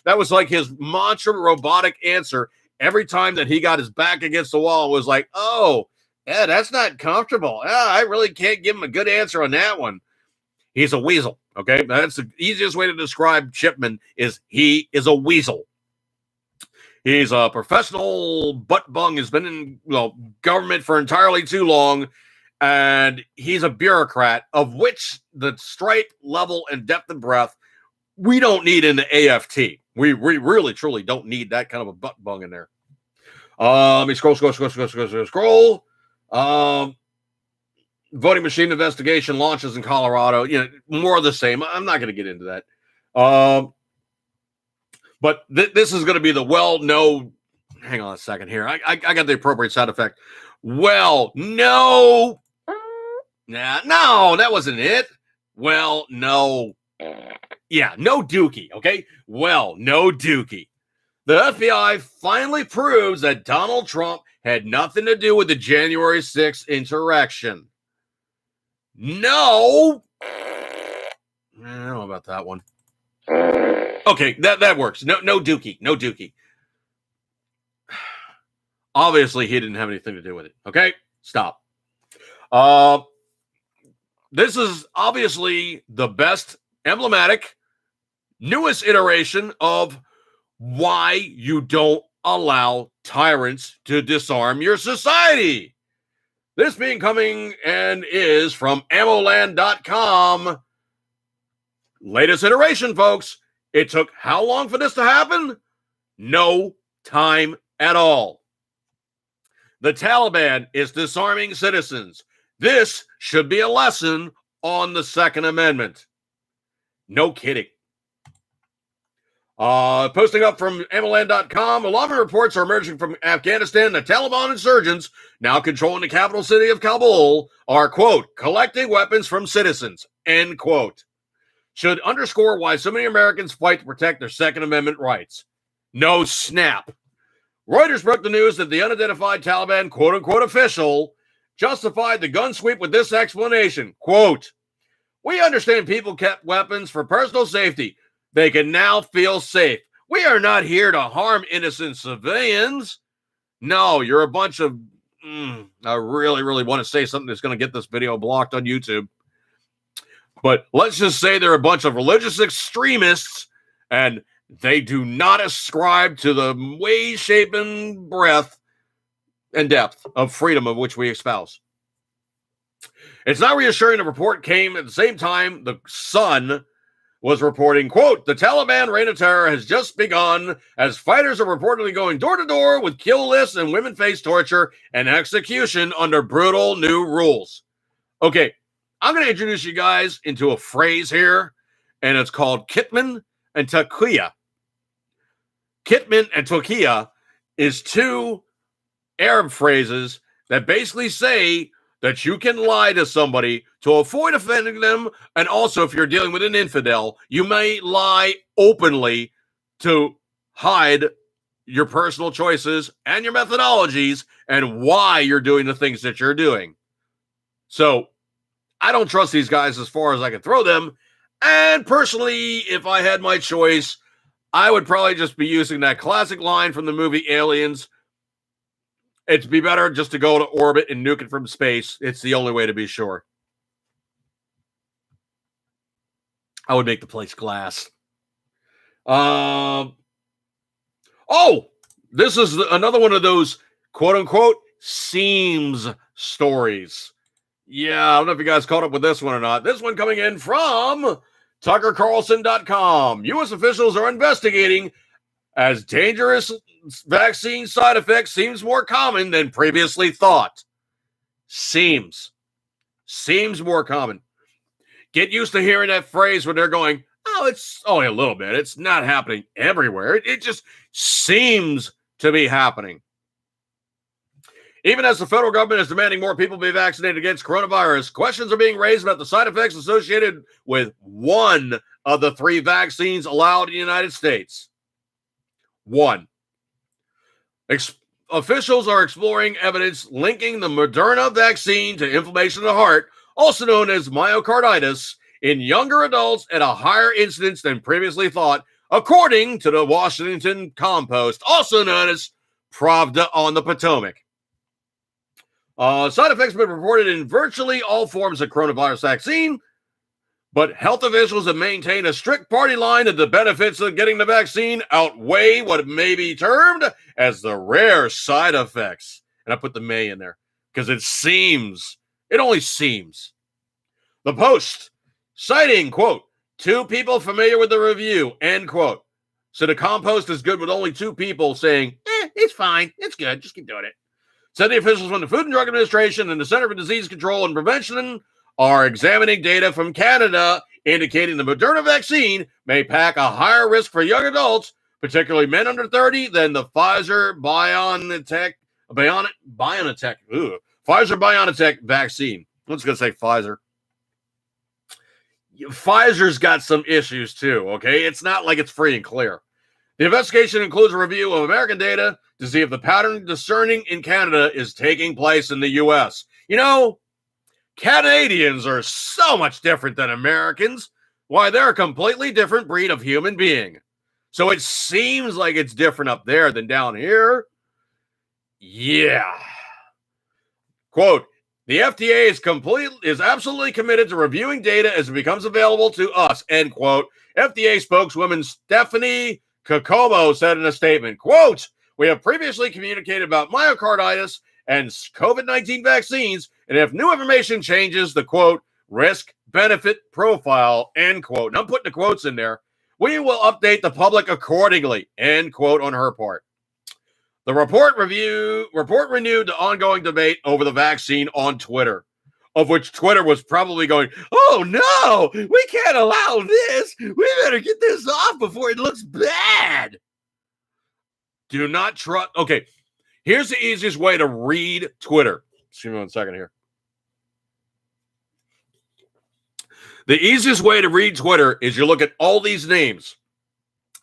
that was like his mantra robotic answer. Every time that he got his back against the wall was like, oh, yeah, that's not comfortable. Yeah, I really can't give him a good answer on that one. He's a weasel, okay? That's the easiest way to describe Shipman is he is a weasel. He's a professional butt bung, has been in government for entirely too long, and he's a bureaucrat of which the stripe, level, and depth and breadth we don't need in the AFT. We really, truly don't need that kind of a butt bung in there. Let me scroll. Voting machine investigation launches in Colorado. More of the same. I'm not going to get into that. But this is going to be the well-known. Hang on a second here. I got the appropriate sound effect. Well, no. No, that wasn't it. Well, no. Yeah, no dookie, okay? Well, no dookie. The FBI finally proves that Donald Trump had nothing to do with the January 6th insurrection. No. I don't know about that one. Okay, that works. No dookie. Obviously, he didn't have anything to do with it, okay? Stop. This is obviously the best emblematic, newest iteration of why you don't allow tyrants to disarm your society. This being coming and is from ammoland.com. Latest iteration, folks. It took how long for this to happen? No time at all. The Taliban is disarming citizens. This should be a lesson on the Second Amendment. No kidding. Posting up from ammoland.com, alarming reports are emerging from Afghanistan. The Taliban insurgents, now controlling the capital city of Kabul, are, quote, collecting weapons from citizens, end quote. Should underscore why so many Americans fight to protect their Second Amendment rights. No snap. Reuters broke the news that the unidentified Taliban, quote unquote, official justified the gun sweep with this explanation, quote, we understand people kept weapons for personal safety. They can now feel safe. We are not here to harm innocent civilians. No, you're a bunch of, I really, really want to say something that's going to get this video blocked on YouTube. But let's just say they're a bunch of religious extremists, and they do not ascribe to the way, shape, and breadth and depth of freedom of which we espouse. It's not reassuring the report came at the same time the Sun was reporting, quote, the Taliban reign of terror has just begun as fighters are reportedly going door to door with kill lists and women face torture and execution under brutal new rules. Okay, I'm going to introduce you guys into a phrase here, and it's called Kitman and Taqiya. Kitman and Taqiya is two Arab phrases that basically say that you can lie to somebody to avoid offending them, and also if you're dealing with an infidel, you may lie openly to hide your personal choices and your methodologies and why you're doing the things that you're doing. So I don't trust these guys as far as I can throw them. And personally, if I had my choice, I would probably just be using that classic line from the movie Aliens. It'd be better just to go to orbit and nuke it from space. It's the only way to be sure. I would make the place glass. This is another one of those quote unquote seems stories. Yeah, I don't know if you guys caught up with this one or not. This one coming in from TuckerCarlson.com. U.S. officials are investigating as dangerous vaccine side effects seems more common than previously thought. Seems more common. Get used to hearing that phrase when they're going, oh, it's only a little bit. It's not happening everywhere. It just seems to be happening. Even as the federal government is demanding more people be vaccinated against coronavirus, questions are being raised about the side effects associated with one of the 3 vaccines allowed in the United States. One. Officials are exploring evidence linking the Moderna vaccine to inflammation of the heart, also known as myocarditis, in younger adults at a higher incidence than previously thought, according to the Washington Compost, also known as Pravda on the Potomac. Side effects have been reported in virtually all forms of coronavirus vaccine, but health officials have maintained a strict party line that the benefits of getting the vaccine outweigh what may be termed as the rare side effects. And I put the may in there because it only seems. The Post, citing, quote, 2 people familiar with the review, end quote. So the Compost is good with only 2 people saying, it's fine, it's good, just keep doing it. Said the officials from the Food and Drug Administration and the Center for Disease Control and Prevention are examining data from Canada indicating the Moderna vaccine may pack a higher risk for young adults, particularly men under 30, than the Pfizer BioNTech vaccine. I'm just going to say Pfizer. Pfizer's got some issues too, okay? It's not like it's free and clear. The investigation includes a review of American data to see if the pattern discerning in Canada is taking place in the U.S. You know, Canadians are so much different than Americans. Why, they're a completely different breed of human being. So it seems like it's different up there than down here. Yeah. Quote, the FDA is absolutely committed to reviewing data as it becomes available to us, end quote. FDA spokeswoman Stephanie Kokomo said in a statement, quote, we have previously communicated about myocarditis and COVID-19 vaccines, and if new information changes the, quote, risk-benefit profile, end quote. And I'm putting the quotes in there. We will update the public accordingly, end quote, on her part. The report renewed the ongoing debate over the vaccine on Twitter, of which Twitter was probably going, oh no, we can't allow this. We better get this off before it looks bad. Do not trust. Okay, here's the easiest way to read Twitter. Excuse me 1 second here. The easiest way to read Twitter is you look at all these names.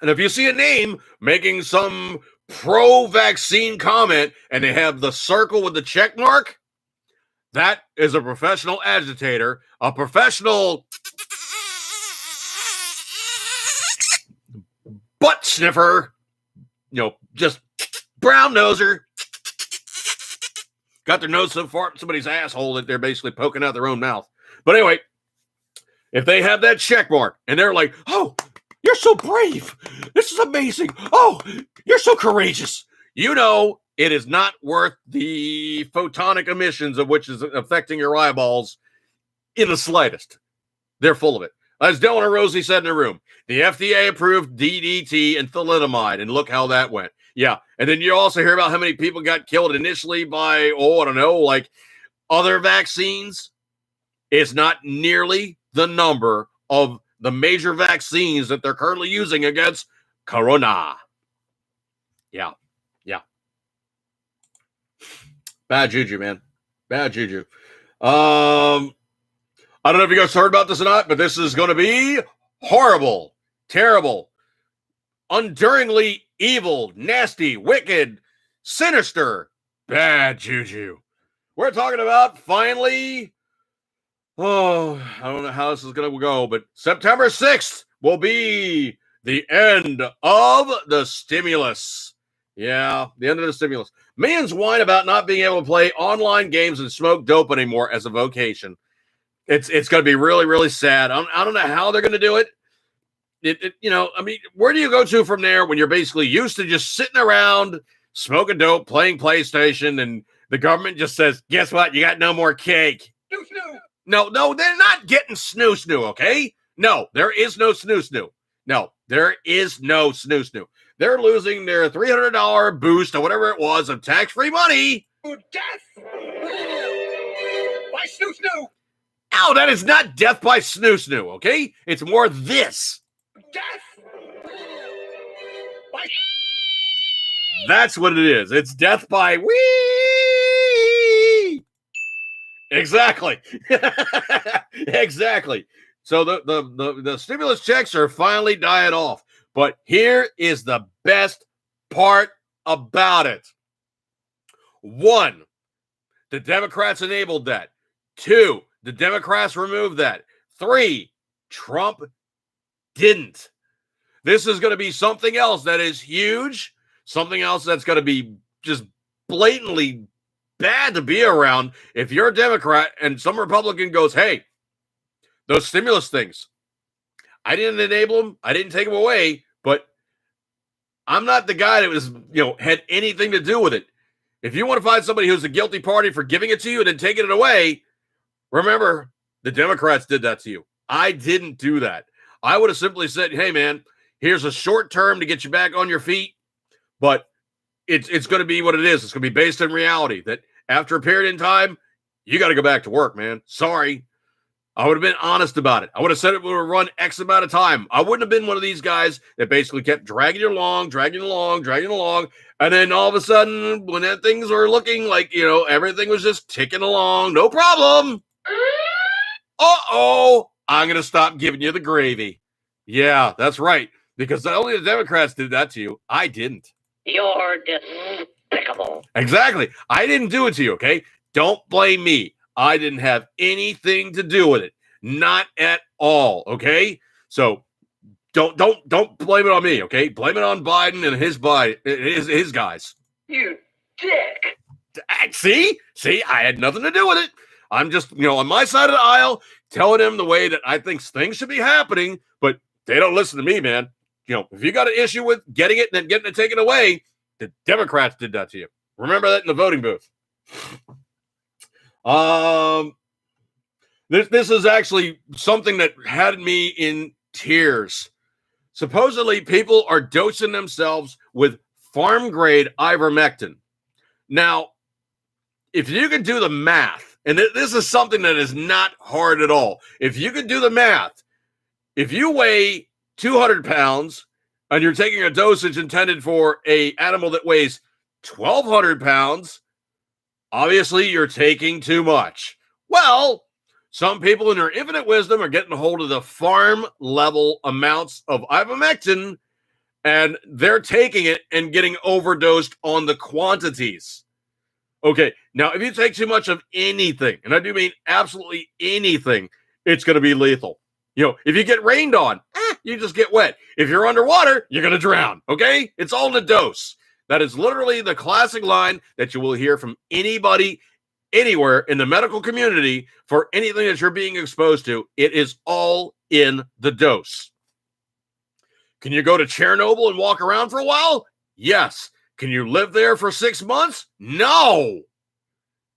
And if you see a name making some pro-vaccine comment and they have the circle with the check mark, that is a professional agitator, a professional butt sniffer, just brown noser. Got their nose so far up somebody's asshole that they're basically poking out their own mouth. But anyway, if they have that check mark and they're like, oh, you're so brave. This is amazing. Oh, you're so courageous. It is not worth the photonic emissions of which is affecting your eyeballs in the slightest. They're full of it. As Delano Rosie said in the room, the FDA approved DDT and thalidomide, and look how that went. Yeah, and then you also hear about how many people got killed initially by, like other vaccines. It's not nearly the number of the major vaccines that they're currently using against corona. Yeah. Bad juju, man. Bad juju. I don't know if you guys heard about this or not, but this is going to be horrible, terrible, enduringly evil, nasty, wicked, sinister, bad juju. We're talking about finally, I don't know how this is going to go, but September 6th will be the end of the stimulus. Yeah, the end of the stimulus. Millions whine about not being able to play online games and smoke dope anymore as a vocation. It's going to be really, really sad. I don't know how they're going to do it. Where do you go to from there when you're basically used to just sitting around, smoking dope, playing PlayStation, and the government just says, guess what? You got no more cake. No, they're not getting snoo-snoo, okay? No, there is no snoo-snoo. No, there is no snoo-snoo. They're losing their $300 boost or whatever it was of tax-free money. Death by snoo-snoo. No, that is not death by snoo-snoo, okay? It's more this. Death by... That's what it is. It's death by wee. Exactly. Exactly. So the stimulus checks are finally dying off. But here is the best part about it. 1, the Democrats enabled that. 2, the Democrats removed that. 3, Trump didn't. This is going to be something else that is huge, something else that's going to be just blatantly bad to be around. If you're a Democrat and some Republican goes, hey, those stimulus things, I didn't enable them, I didn't take them away, but I'm not the guy that was, had anything to do with it. If you want to find somebody who's a guilty party for giving it to you and then taking it away, remember, the Democrats did that to you. I didn't do that. I would have simply said, hey, man, here's a short term to get you back on your feet, but it's going to be what it is. It's going to be based in reality that after a period in time, you got to go back to work, man. Sorry. I would have been honest about it. I would have said it would have run X amount of time. I wouldn't have been one of these guys that basically kept dragging you along. And then all of a sudden, when things were looking like, everything was just ticking along, no problem. I'm going to stop giving you the gravy. Yeah, that's right. Because not only the Democrats did that to you, I didn't. You're despicable. Exactly. I didn't do it to you, okay? Don't blame me. I didn't have anything to do with it. Not at all, okay? So don't blame it on me, okay? Blame it on Biden and his guys. You dick. See, I had nothing to do with it. I'm just, on my side of the aisle, telling them the way that I think things should be happening, but they don't listen to me, man. If you got an issue with getting it and then getting it taken away, the Democrats did that to you. Remember that in the voting booth. This is actually something that had me in tears. Supposedly, people are dosing themselves with farm-grade ivermectin. Now, if you can do the math, and this is something that is not hard at all. If you can do the math, if you weigh 200 pounds and you're taking a dosage intended for an animal that weighs 1,200 pounds, obviously you're taking too much. Well, some people in their infinite wisdom are getting a hold of the farm level amounts of ivermectin, and they're taking it and getting overdosed on the quantities. Okay, now if you take too much of anything, and I do mean absolutely anything, it's going to be lethal. If you get rained on, you just get wet. If you're underwater, you're going to drown, okay? It's all in a dose. That is literally the classic line that you will hear from anybody, anywhere in the medical community for anything that you're being exposed to. It is all in the dose. Can you go to Chernobyl and walk around for a while? Yes. Can you live there for 6 months? No.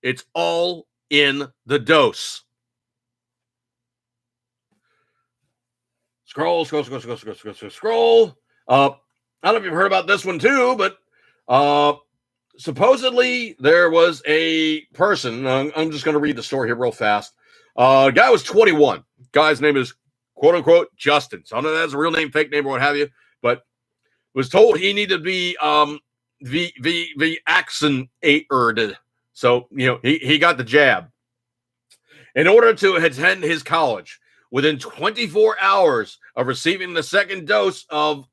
It's all in the dose. Scroll. I don't know if you've heard about this one too, but supposedly there was a person. I'm just going to read the story here real fast. The guy was 21. Guy's name is quote unquote Justin. So I don't know if that's a real name, fake name, or what have you, but was told he needed to be vaccinated. So he got the jab in order to attend his college. Within 24 hours of receiving the second dose of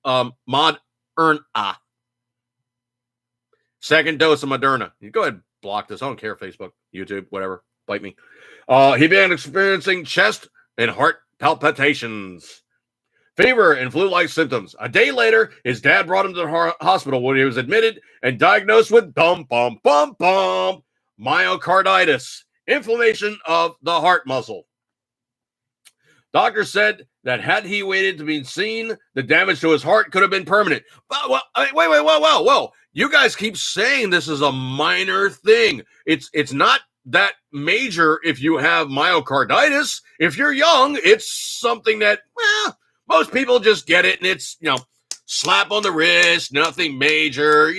Second dose of Moderna. You go ahead and block this. I don't care, Facebook, YouTube, whatever. Bite me. He began experiencing chest and heart palpitations, fever, and flu-like symptoms. A day later, his dad brought him to the hospital when he was admitted and diagnosed with myocarditis, inflammation of the heart muscle. Doctors said that had he waited to be seen, the damage to his heart could have been permanent. Wait, whoa. You guys keep saying this is a minor thing. It's not that major if you have myocarditis. If you're young, it's something that, most people just get it, and it's, slap on the wrist, nothing major,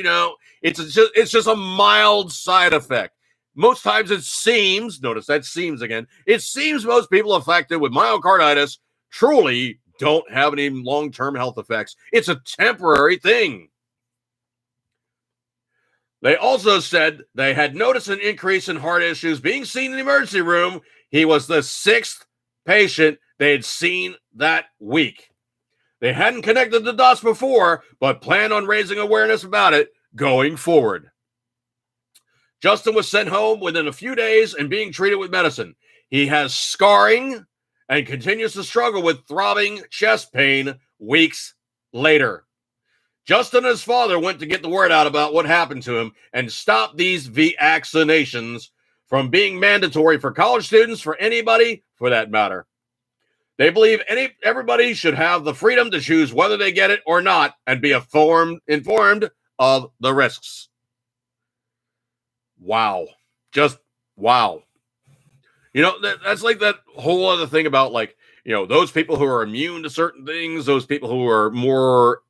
it's just a mild side effect. Most times it seems, notice that seems again, it seems most people affected with myocarditis truly don't have any long-term health effects. It's a temporary thing. They also said they had noticed an increase in heart issues being seen in the emergency room. He was the 6th patient they had seen that week. They hadn't connected the dots before, but planned on raising awareness about it going forward. Justin was sent home within a few days and being treated with medicine. He has scarring and continues to struggle with throbbing chest pain weeks later. Justin and his father went to get the word out about what happened to him and stop these vaccinations from being mandatory for college students, for anybody for that matter. They believe everybody should have the freedom to choose whether they get it or not and be informed of the risks. Wow. Just wow. That's like that whole other thing about those people who are immune to certain things, those people who are more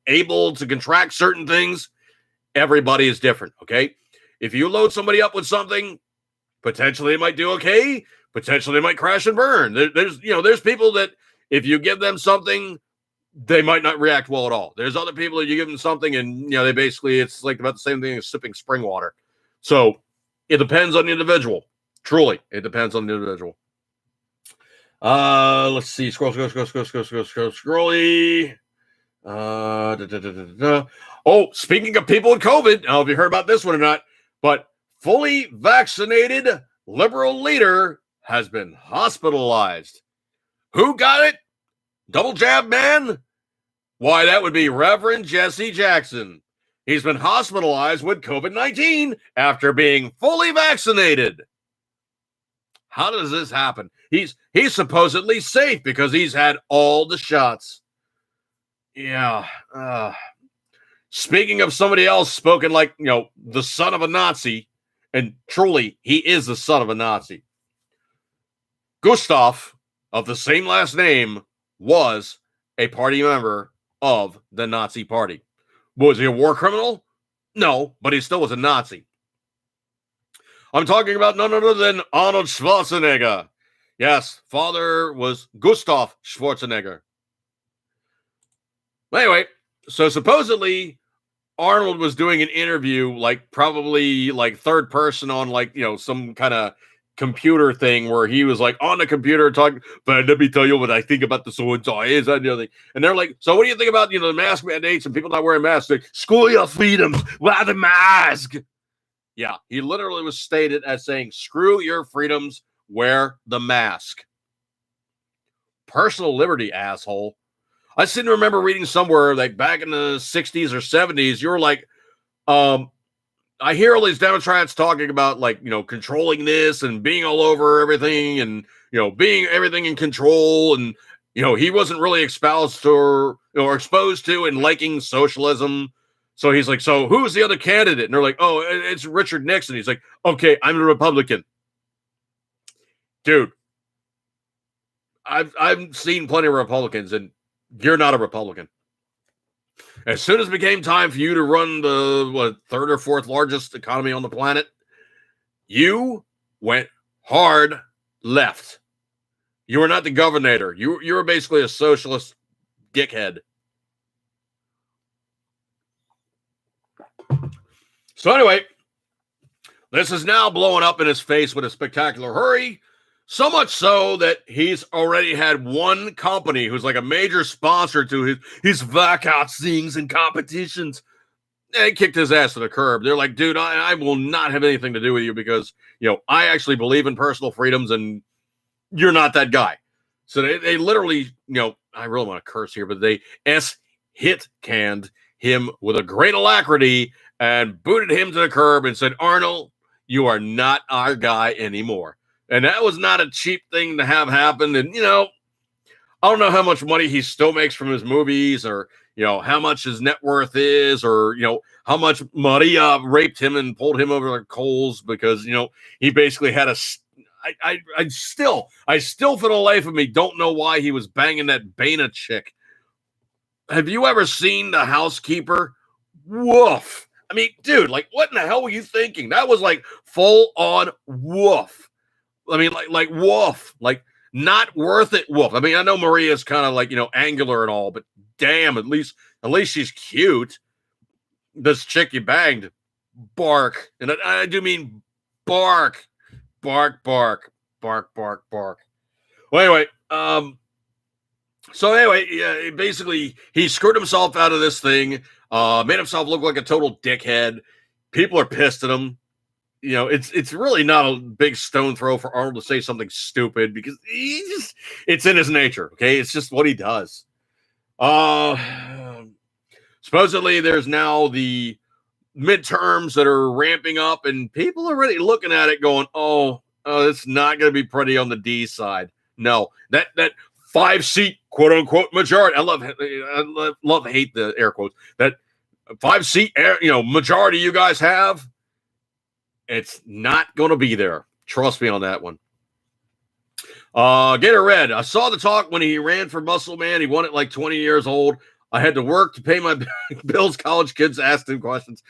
able to contract certain things. Everybody is different, okay? If you load somebody up with something, potentially it might do okay. Potentially it might crash and burn. There's people that if you give them something, they might not react well at all. There's other people that you give them something and, they basically, it's like about the same thing as sipping spring water. So it depends on the individual. Truly, it depends on the individual. Let's see. Scrolly. Oh, speaking of people with COVID, I don't know if you heard about this one or not, but fully vaccinated liberal leader has been hospitalized. Who got it? Double jab man? Why, that would be Reverend Jesse Jackson. He's been hospitalized with COVID-19 after being fully vaccinated. How does this happen? He's supposedly safe because he's had all the shots. Yeah. Speaking of somebody else spoken like, the son of a Nazi, and truly, he is the son of a Nazi. Gustav, of the same last name, was a party member of the Nazi party. Was he a war criminal? No, but he still was a Nazi. I'm talking about none other than Arnold Schwarzenegger. Yes, father was Gustav Schwarzenegger. Anyway, so supposedly Arnold was doing an interview, probably third person on some kind of computer thing where he was on the computer talking, but let me tell you what I think about the so-and-so is that the other thing. And they're like, so what do you think about, the mask mandates and people not wearing masks? Like, screw your freedoms, wear the mask. Yeah, he literally was stated as saying, screw your freedoms, wear the mask. Personal liberty, asshole. I seem to remember reading somewhere, back in the 60s or 70s, you were I hear all these Democrats talking about, controlling this and being all over everything and, being everything in control. And, he wasn't really exposed to and liking socialism. So he's like, so who's the other candidate? And they're like, oh, it's Richard Nixon. He's like, okay, I'm a Republican. Dude, I've seen plenty of Republicans, and you're not a Republican. As soon as it became time for you to run the third or fourth largest economy on the planet, you went hard left. You were not the governor. You were basically a socialist dickhead. So anyway, this is now blowing up in his face with a spectacular hurry. So much so that he's already had one company who's like a major sponsor to his vacancies and competitions. They kicked his ass to the curb. They're like, dude, I will not have anything to do with you because, I actually believe in personal freedoms and you're not that guy. So they literally, I really want to curse here, but they hit-canned him with a great alacrity and booted him to the curb and said, Arnold, you are not our guy anymore. And that was not a cheap thing to have happen. And, I don't know how much money he still makes from his movies or, how much his net worth is or, how much Maria raped him and pulled him over the coals because, he basically had I still for the life of me don't know why he was banging that Bana chick. Have you ever seen The Housekeeper? Woof. I mean, dude, like, what in the hell were you thinking? That was like full on woof. I mean, like woof, like not worth it. Woof. I mean, I know Maria's kind of like, angular and all, but damn, at least she's cute. This chick you banged, bark. And I do mean bark, bark, bark, bark, bark, bark. Well, anyway, yeah, basically he screwed himself out of this thing, made himself look like a total dickhead. People are pissed at him. It's really not a big stone throw for Arnold to say something stupid because it's in his nature. Okay. It's just what he does. Supposedly there's now the midterms that are ramping up and people are already looking at it going, oh, it's not going to be pretty on the D side. No, that 5-seat quote unquote majority. I love hate the air quotes. That 5-seat majority you guys have. It's not going to be there. Trust me on that one. Gator Red. I saw the talk when he ran for Muscle Man. He won it like 20 years old. I had to work to pay my bills. College kids asked him questions.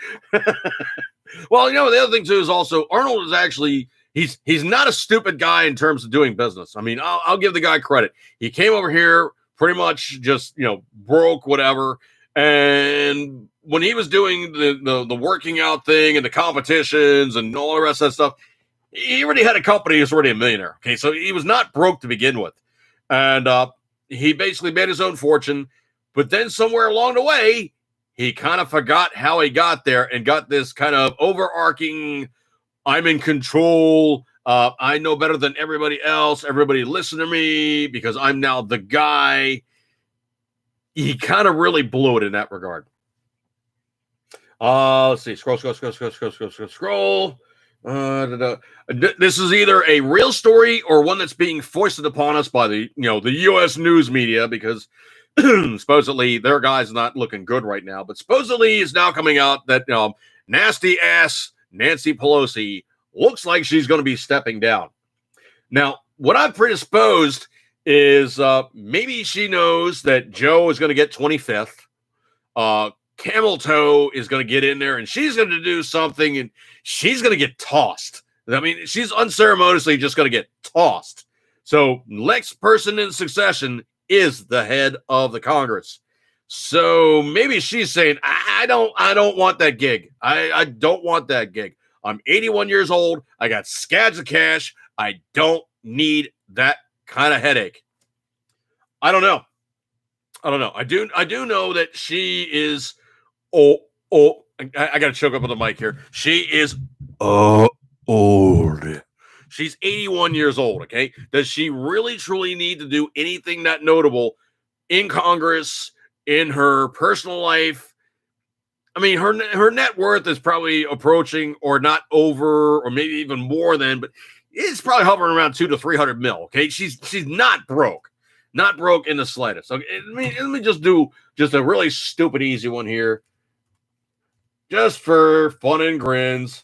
Well, the other thing too is also Arnold is actually he's not a stupid guy in terms of doing business. I mean, I'll give the guy credit. He came over here pretty much just broke whatever. And when he was doing the working out thing and the competitions and all the rest of that stuff, he already had a company. He was already a millionaire. Okay, so he was not broke to begin with. And he basically made his own fortune. But then somewhere along the way, he kind of forgot how he got there and got this kind of overarching, I'm in control. I know better than everybody else. Everybody listen to me because I'm now the guy. He kind of really blew it in that regard. Let's see. Scroll. This is either a real story or one that's being foisted upon us by the U.S. news media because supposedly their guy's not looking good right now. But supposedly it's now coming out that nasty ass Nancy Pelosi looks like she's going to be stepping down. Now, what I've predisposed is maybe she knows that Joe is going to get 25th. Camel Toe is going to get in there and she's going to do something and she's going to get tossed. I mean, she's unceremoniously just going to get tossed. So next person in succession is the head of the Congress. So maybe she's saying, I don't want that gig. I don't want that gig. I'm 81 years old. I got scads of cash. I don't need that kind of headache. I don't know. I do know that she is I got to choke up on the mic here. She is old. She's 81 years old, okay? Does she really truly need to do anything that notable in Congress, in her personal life? I mean, her net worth is probably approaching or not over or maybe even more than, but it's probably hovering around 200 to 300 mil, okay? She's not broke. Not broke in the slightest. Okay, let me just do just a really stupid, easy one here. Just for fun and grins.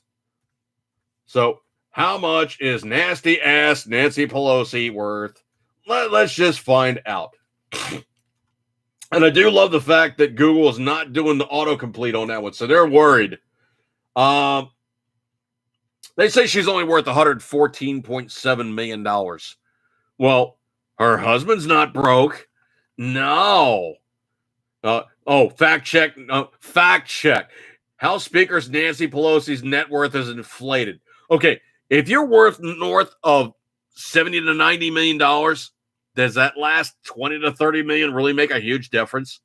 So, how much is nasty ass Nancy Pelosi worth? Let's just find out. And I do love the fact that Google is not doing the autocomplete on that one, so they're worried. They say she's only worth $114.7 million. Well, her husband's not broke. No. Fact check. Fact check. House Speaker Nancy Pelosi's net worth is inflated. Okay, if you're worth north of $70 to $90 million, does that last 20 to 30 million really make a huge difference?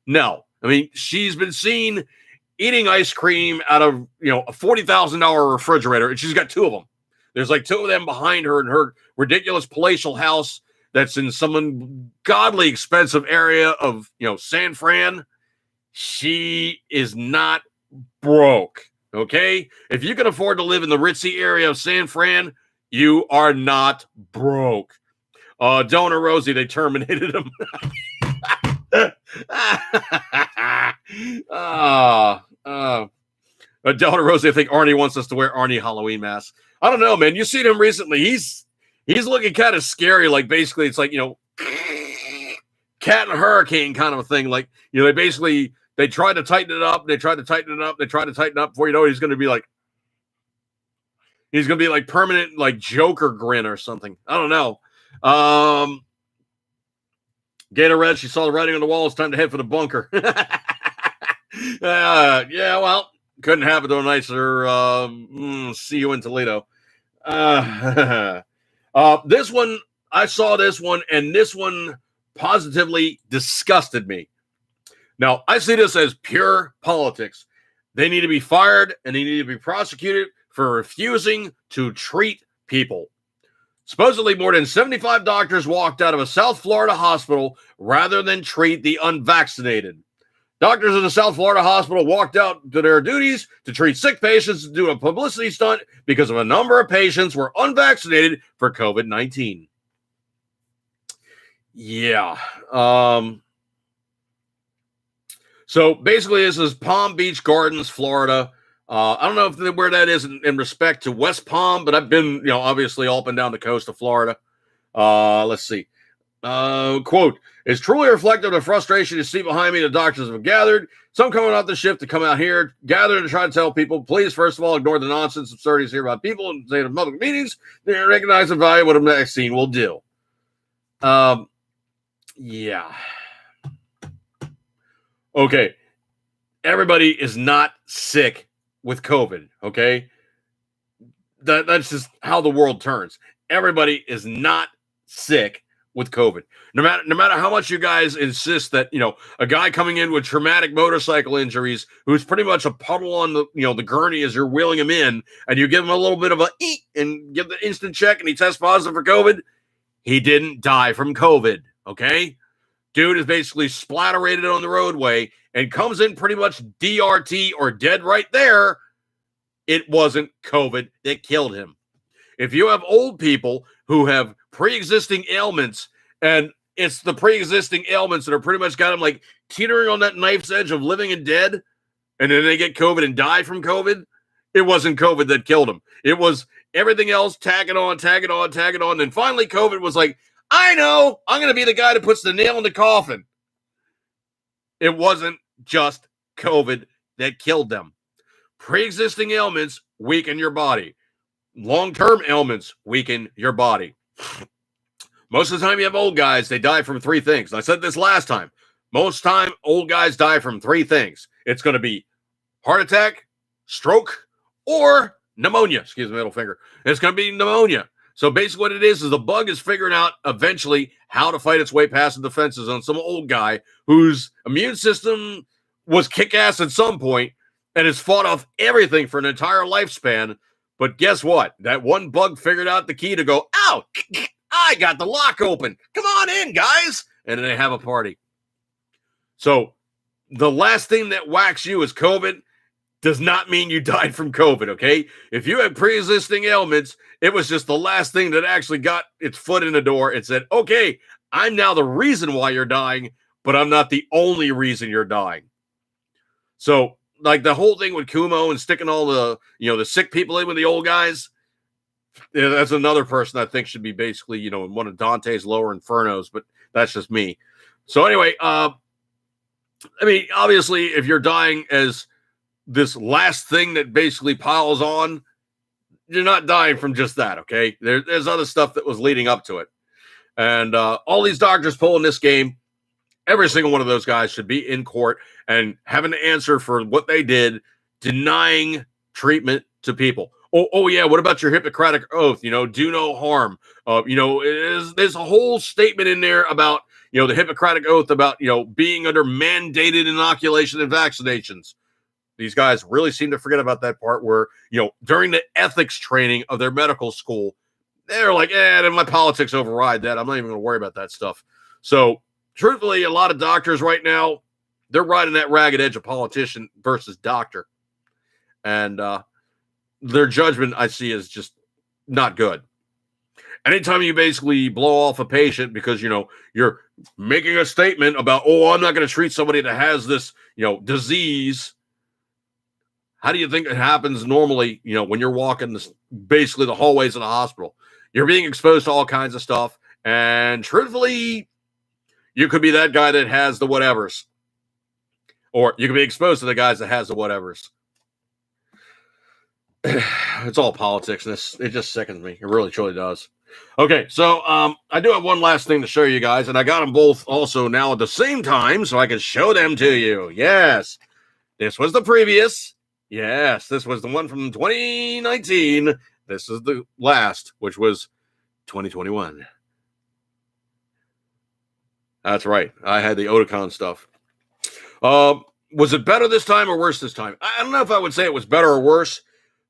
No. I mean, she's been seen eating ice cream out of, a $40,000 refrigerator, and she's got two of them. There's like two of them behind her in her ridiculous palatial house that's in some ungodly expensive area of, San Fran. She is not broke, okay? If you can afford to live in the ritzy area of San Fran, you are not broke. Donor Rosie, they terminated him. Donor Rosie, I think Arnie wants us to wear Arnie Halloween masks. I don't know, man. You've seen him recently. He's looking kind of scary. Like, basically, it's like, cat and hurricane kind of a thing. Like, they tried to tighten it up. They tried to tighten it up. They tried to tighten it up. Before you know it, he's going to be like permanent, like Joker grin or something. I don't know. Gator Red, she saw the writing on the wall. It's time to head for the bunker. Yeah, well, couldn't happen to a nicer see you in Toledo. This one, I saw this one, and this one positively disgusted me. Now, I see this as pure politics. They need to be fired, and they need to be prosecuted for refusing to treat people. Supposedly, more than 75 doctors walked out of a South Florida hospital rather than treat the unvaccinated. Doctors in the South Florida hospital walked out to their duties to treat sick patients and do a publicity stunt because of a number of patients were unvaccinated for COVID-19. Yeah. So basically, this is Palm Beach Gardens, Florida. I don't know where that is in respect to West Palm, but I've been, obviously up and down the coast of Florida. Let's see. Quote, it's truly reflective of frustration to see behind me the doctors have gathered. Some coming off the shift to come out here, gather to try to tell people, please, first of all, ignore the nonsense absurdities here about people and say in public meetings, they recognize the value of what a vaccine will do. Yeah. Okay. Everybody is not sick with COVID, okay? That's just how the world turns. Everybody is not sick with COVID. No matter how much you guys insist that, a guy coming in with traumatic motorcycle injuries who's pretty much a puddle on the, the gurney as you're wheeling him in, and you give him a little bit of a eat and give the instant check and he tests positive for COVID, he didn't die from COVID, okay? Dude is basically splatterated on the roadway and comes in pretty much DRT or dead right there. It wasn't COVID that killed him. If you have old people who have pre-existing ailments, and it's the pre-existing ailments that are pretty much got them like teetering on that knife's edge of living and dead, and then they get COVID and die from COVID, it wasn't COVID that killed them. It was everything else tagging on. Then finally COVID was like, I know, I'm going to be the guy that puts the nail in the coffin. It wasn't just COVID that killed them. Pre-existing ailments weaken your body. Long-term ailments weaken your body. Most of the time you have old guys, they die from three things. And I said this last time. Most time, old guys die from three things. It's going to be heart attack, stroke, or pneumonia. Excuse me, middle finger. It's going to be pneumonia. So basically what it is the bug is figuring out eventually how to fight its way past the defenses on some old guy whose immune system was kick-ass at some point and has fought off everything for an entire lifespan. But guess what? That one bug figured out the key to go, ow, I got the lock open. Come on in, guys. And then they have a party. So the last thing that whacks you is COVID does not mean you died from COVID, okay? If you had pre-existing ailments, it was just the last thing that actually got its foot in the door and said, okay, I'm now the reason why you're dying, but I'm not the only reason you're dying. So, like the whole thing with Kumo and sticking all the, the sick people in with the old guys, that's another person I think should be basically, in one of Dante's lower infernos, but that's just me. So anyway, obviously, if you're dying as this last thing that basically piles on, you're not dying from just that, okay? There's other stuff that was leading up to it. And all these doctors pulling this game, every single one of those guys should be in court and having to answer for what they did, denying treatment to people. Oh yeah. What about your Hippocratic oath? Do no harm. There's a whole statement in there about the Hippocratic oath about being under mandated inoculation and vaccinations. These guys really seem to forget about that part where during the ethics training of their medical school, they're like, my politics override that. I'm not even going to worry about that stuff. So, truthfully, a lot of doctors right now, they're riding that ragged edge of politician versus doctor. And their judgment, I see, is just not good. Anytime you basically blow off a patient because, you're making a statement about, I'm not going to treat somebody that has this, disease. How do you think it happens normally, when you're walking basically the hallways of the hospital? You're being exposed to all kinds of stuff. And truthfully, you could be that guy that has the whatevers. Or you could be exposed to the guys that has the whatevers. It's all politics. It just sickens me. It really, truly does. Okay, so I do have one last thing to show you guys. And I got them both also now at the same time so I can show them to you. Yes, this was the previous. Yes, this was the one from 2019. This is the last, which was 2021. That's right. I had the Oticon stuff. Was it better this time or worse this time? I don't know if I would say it was better or worse,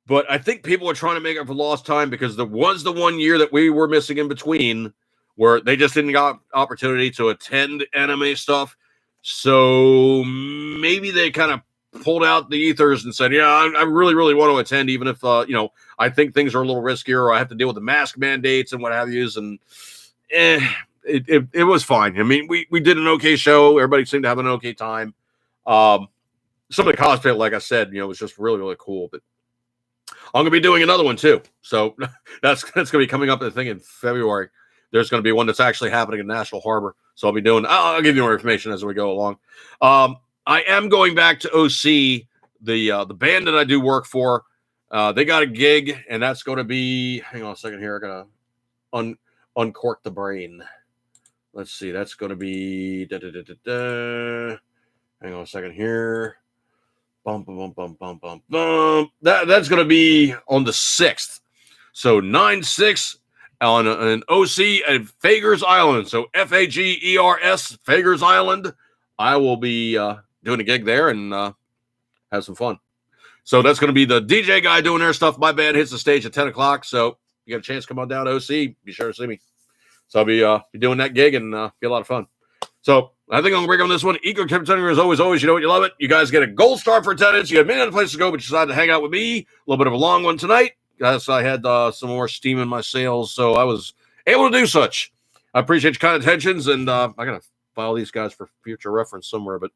but I think people are trying to make up for lost time because there was the 1 year that we were missing in between where they just didn't got opportunity to attend anime stuff. So maybe they kind of pulled out the ethers and said, I really, really want to attend, even if, I think things are a little riskier or I have to deal with the mask mandates and what have you. And it was fine. I mean, we did an okay show. Everybody seemed to have an okay time. Some of the cosplay, like I said, was just really, really cool. But I'm going to be doing another one too. So that's going to be coming up, I think, in February. There's going to be one that's actually happening in National Harbor. So I'll give you more information as we go along. I am going back to OC, the band that I do work for. They got a gig, and that's going to be. Hang on a second here. I'm going to uncork the brain. Let's see. That's going to be. Hang on a second here. That's going to be on the 6th. So 9/6 on an OC at Fagers Island. So Fagers, Fagers Island. I will be doing a gig there and have some fun. So that's going to be the DJ guy doing their stuff. My band hits the stage at 10 o'clock. So you got a chance to come on down to OC. Be sure to see me. So I'll be doing that gig and be a lot of fun. So I think I'm going to break on this one. Eco Contender is always, you know what, you love it. You guys get a gold star for attendance. You have many other places to go, but you decided to hang out with me. A little bit of a long one tonight. Guys, I had some more steam in my sails, so I was able to do such. I appreciate your kind attentions, and I got to file these guys for future reference somewhere, but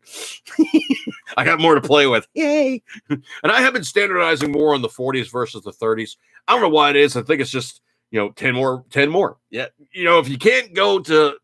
I got more to play with. Yay! And I have been standardizing more on the 40s versus the 30s. I don't know why it is. I think it's just, 10 more. Yeah. If you can't go to,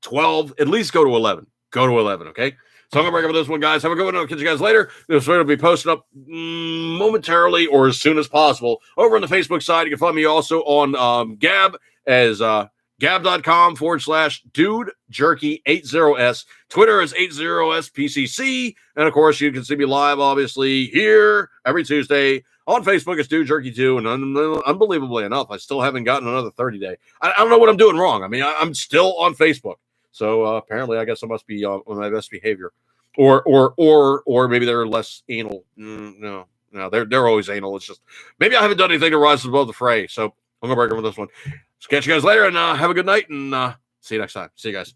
12, at least go to 11. Go to 11, okay? So I'm going to break up with this one, guys. Have a good one. I'll catch you guys later. This video will be posted up momentarily or as soon as possible over on the Facebook side. You can find me also on Gab as gab.com/dudejerky80s. Twitter is 80spcc. And, of course, you can see me live, obviously, here every Tuesday. On Facebook, it's Dude Jerky 2, and unbelievably enough, I still haven't gotten another 30-day. I don't know what I'm doing wrong. I mean, I'm still on Facebook. So apparently, I guess I must be on my best behavior, or maybe they're less anal. No, they're always anal. It's just maybe I haven't done anything to rise above the fray. So I'm gonna break over this one. So catch you guys later, and have a good night, and see you next time. See you guys.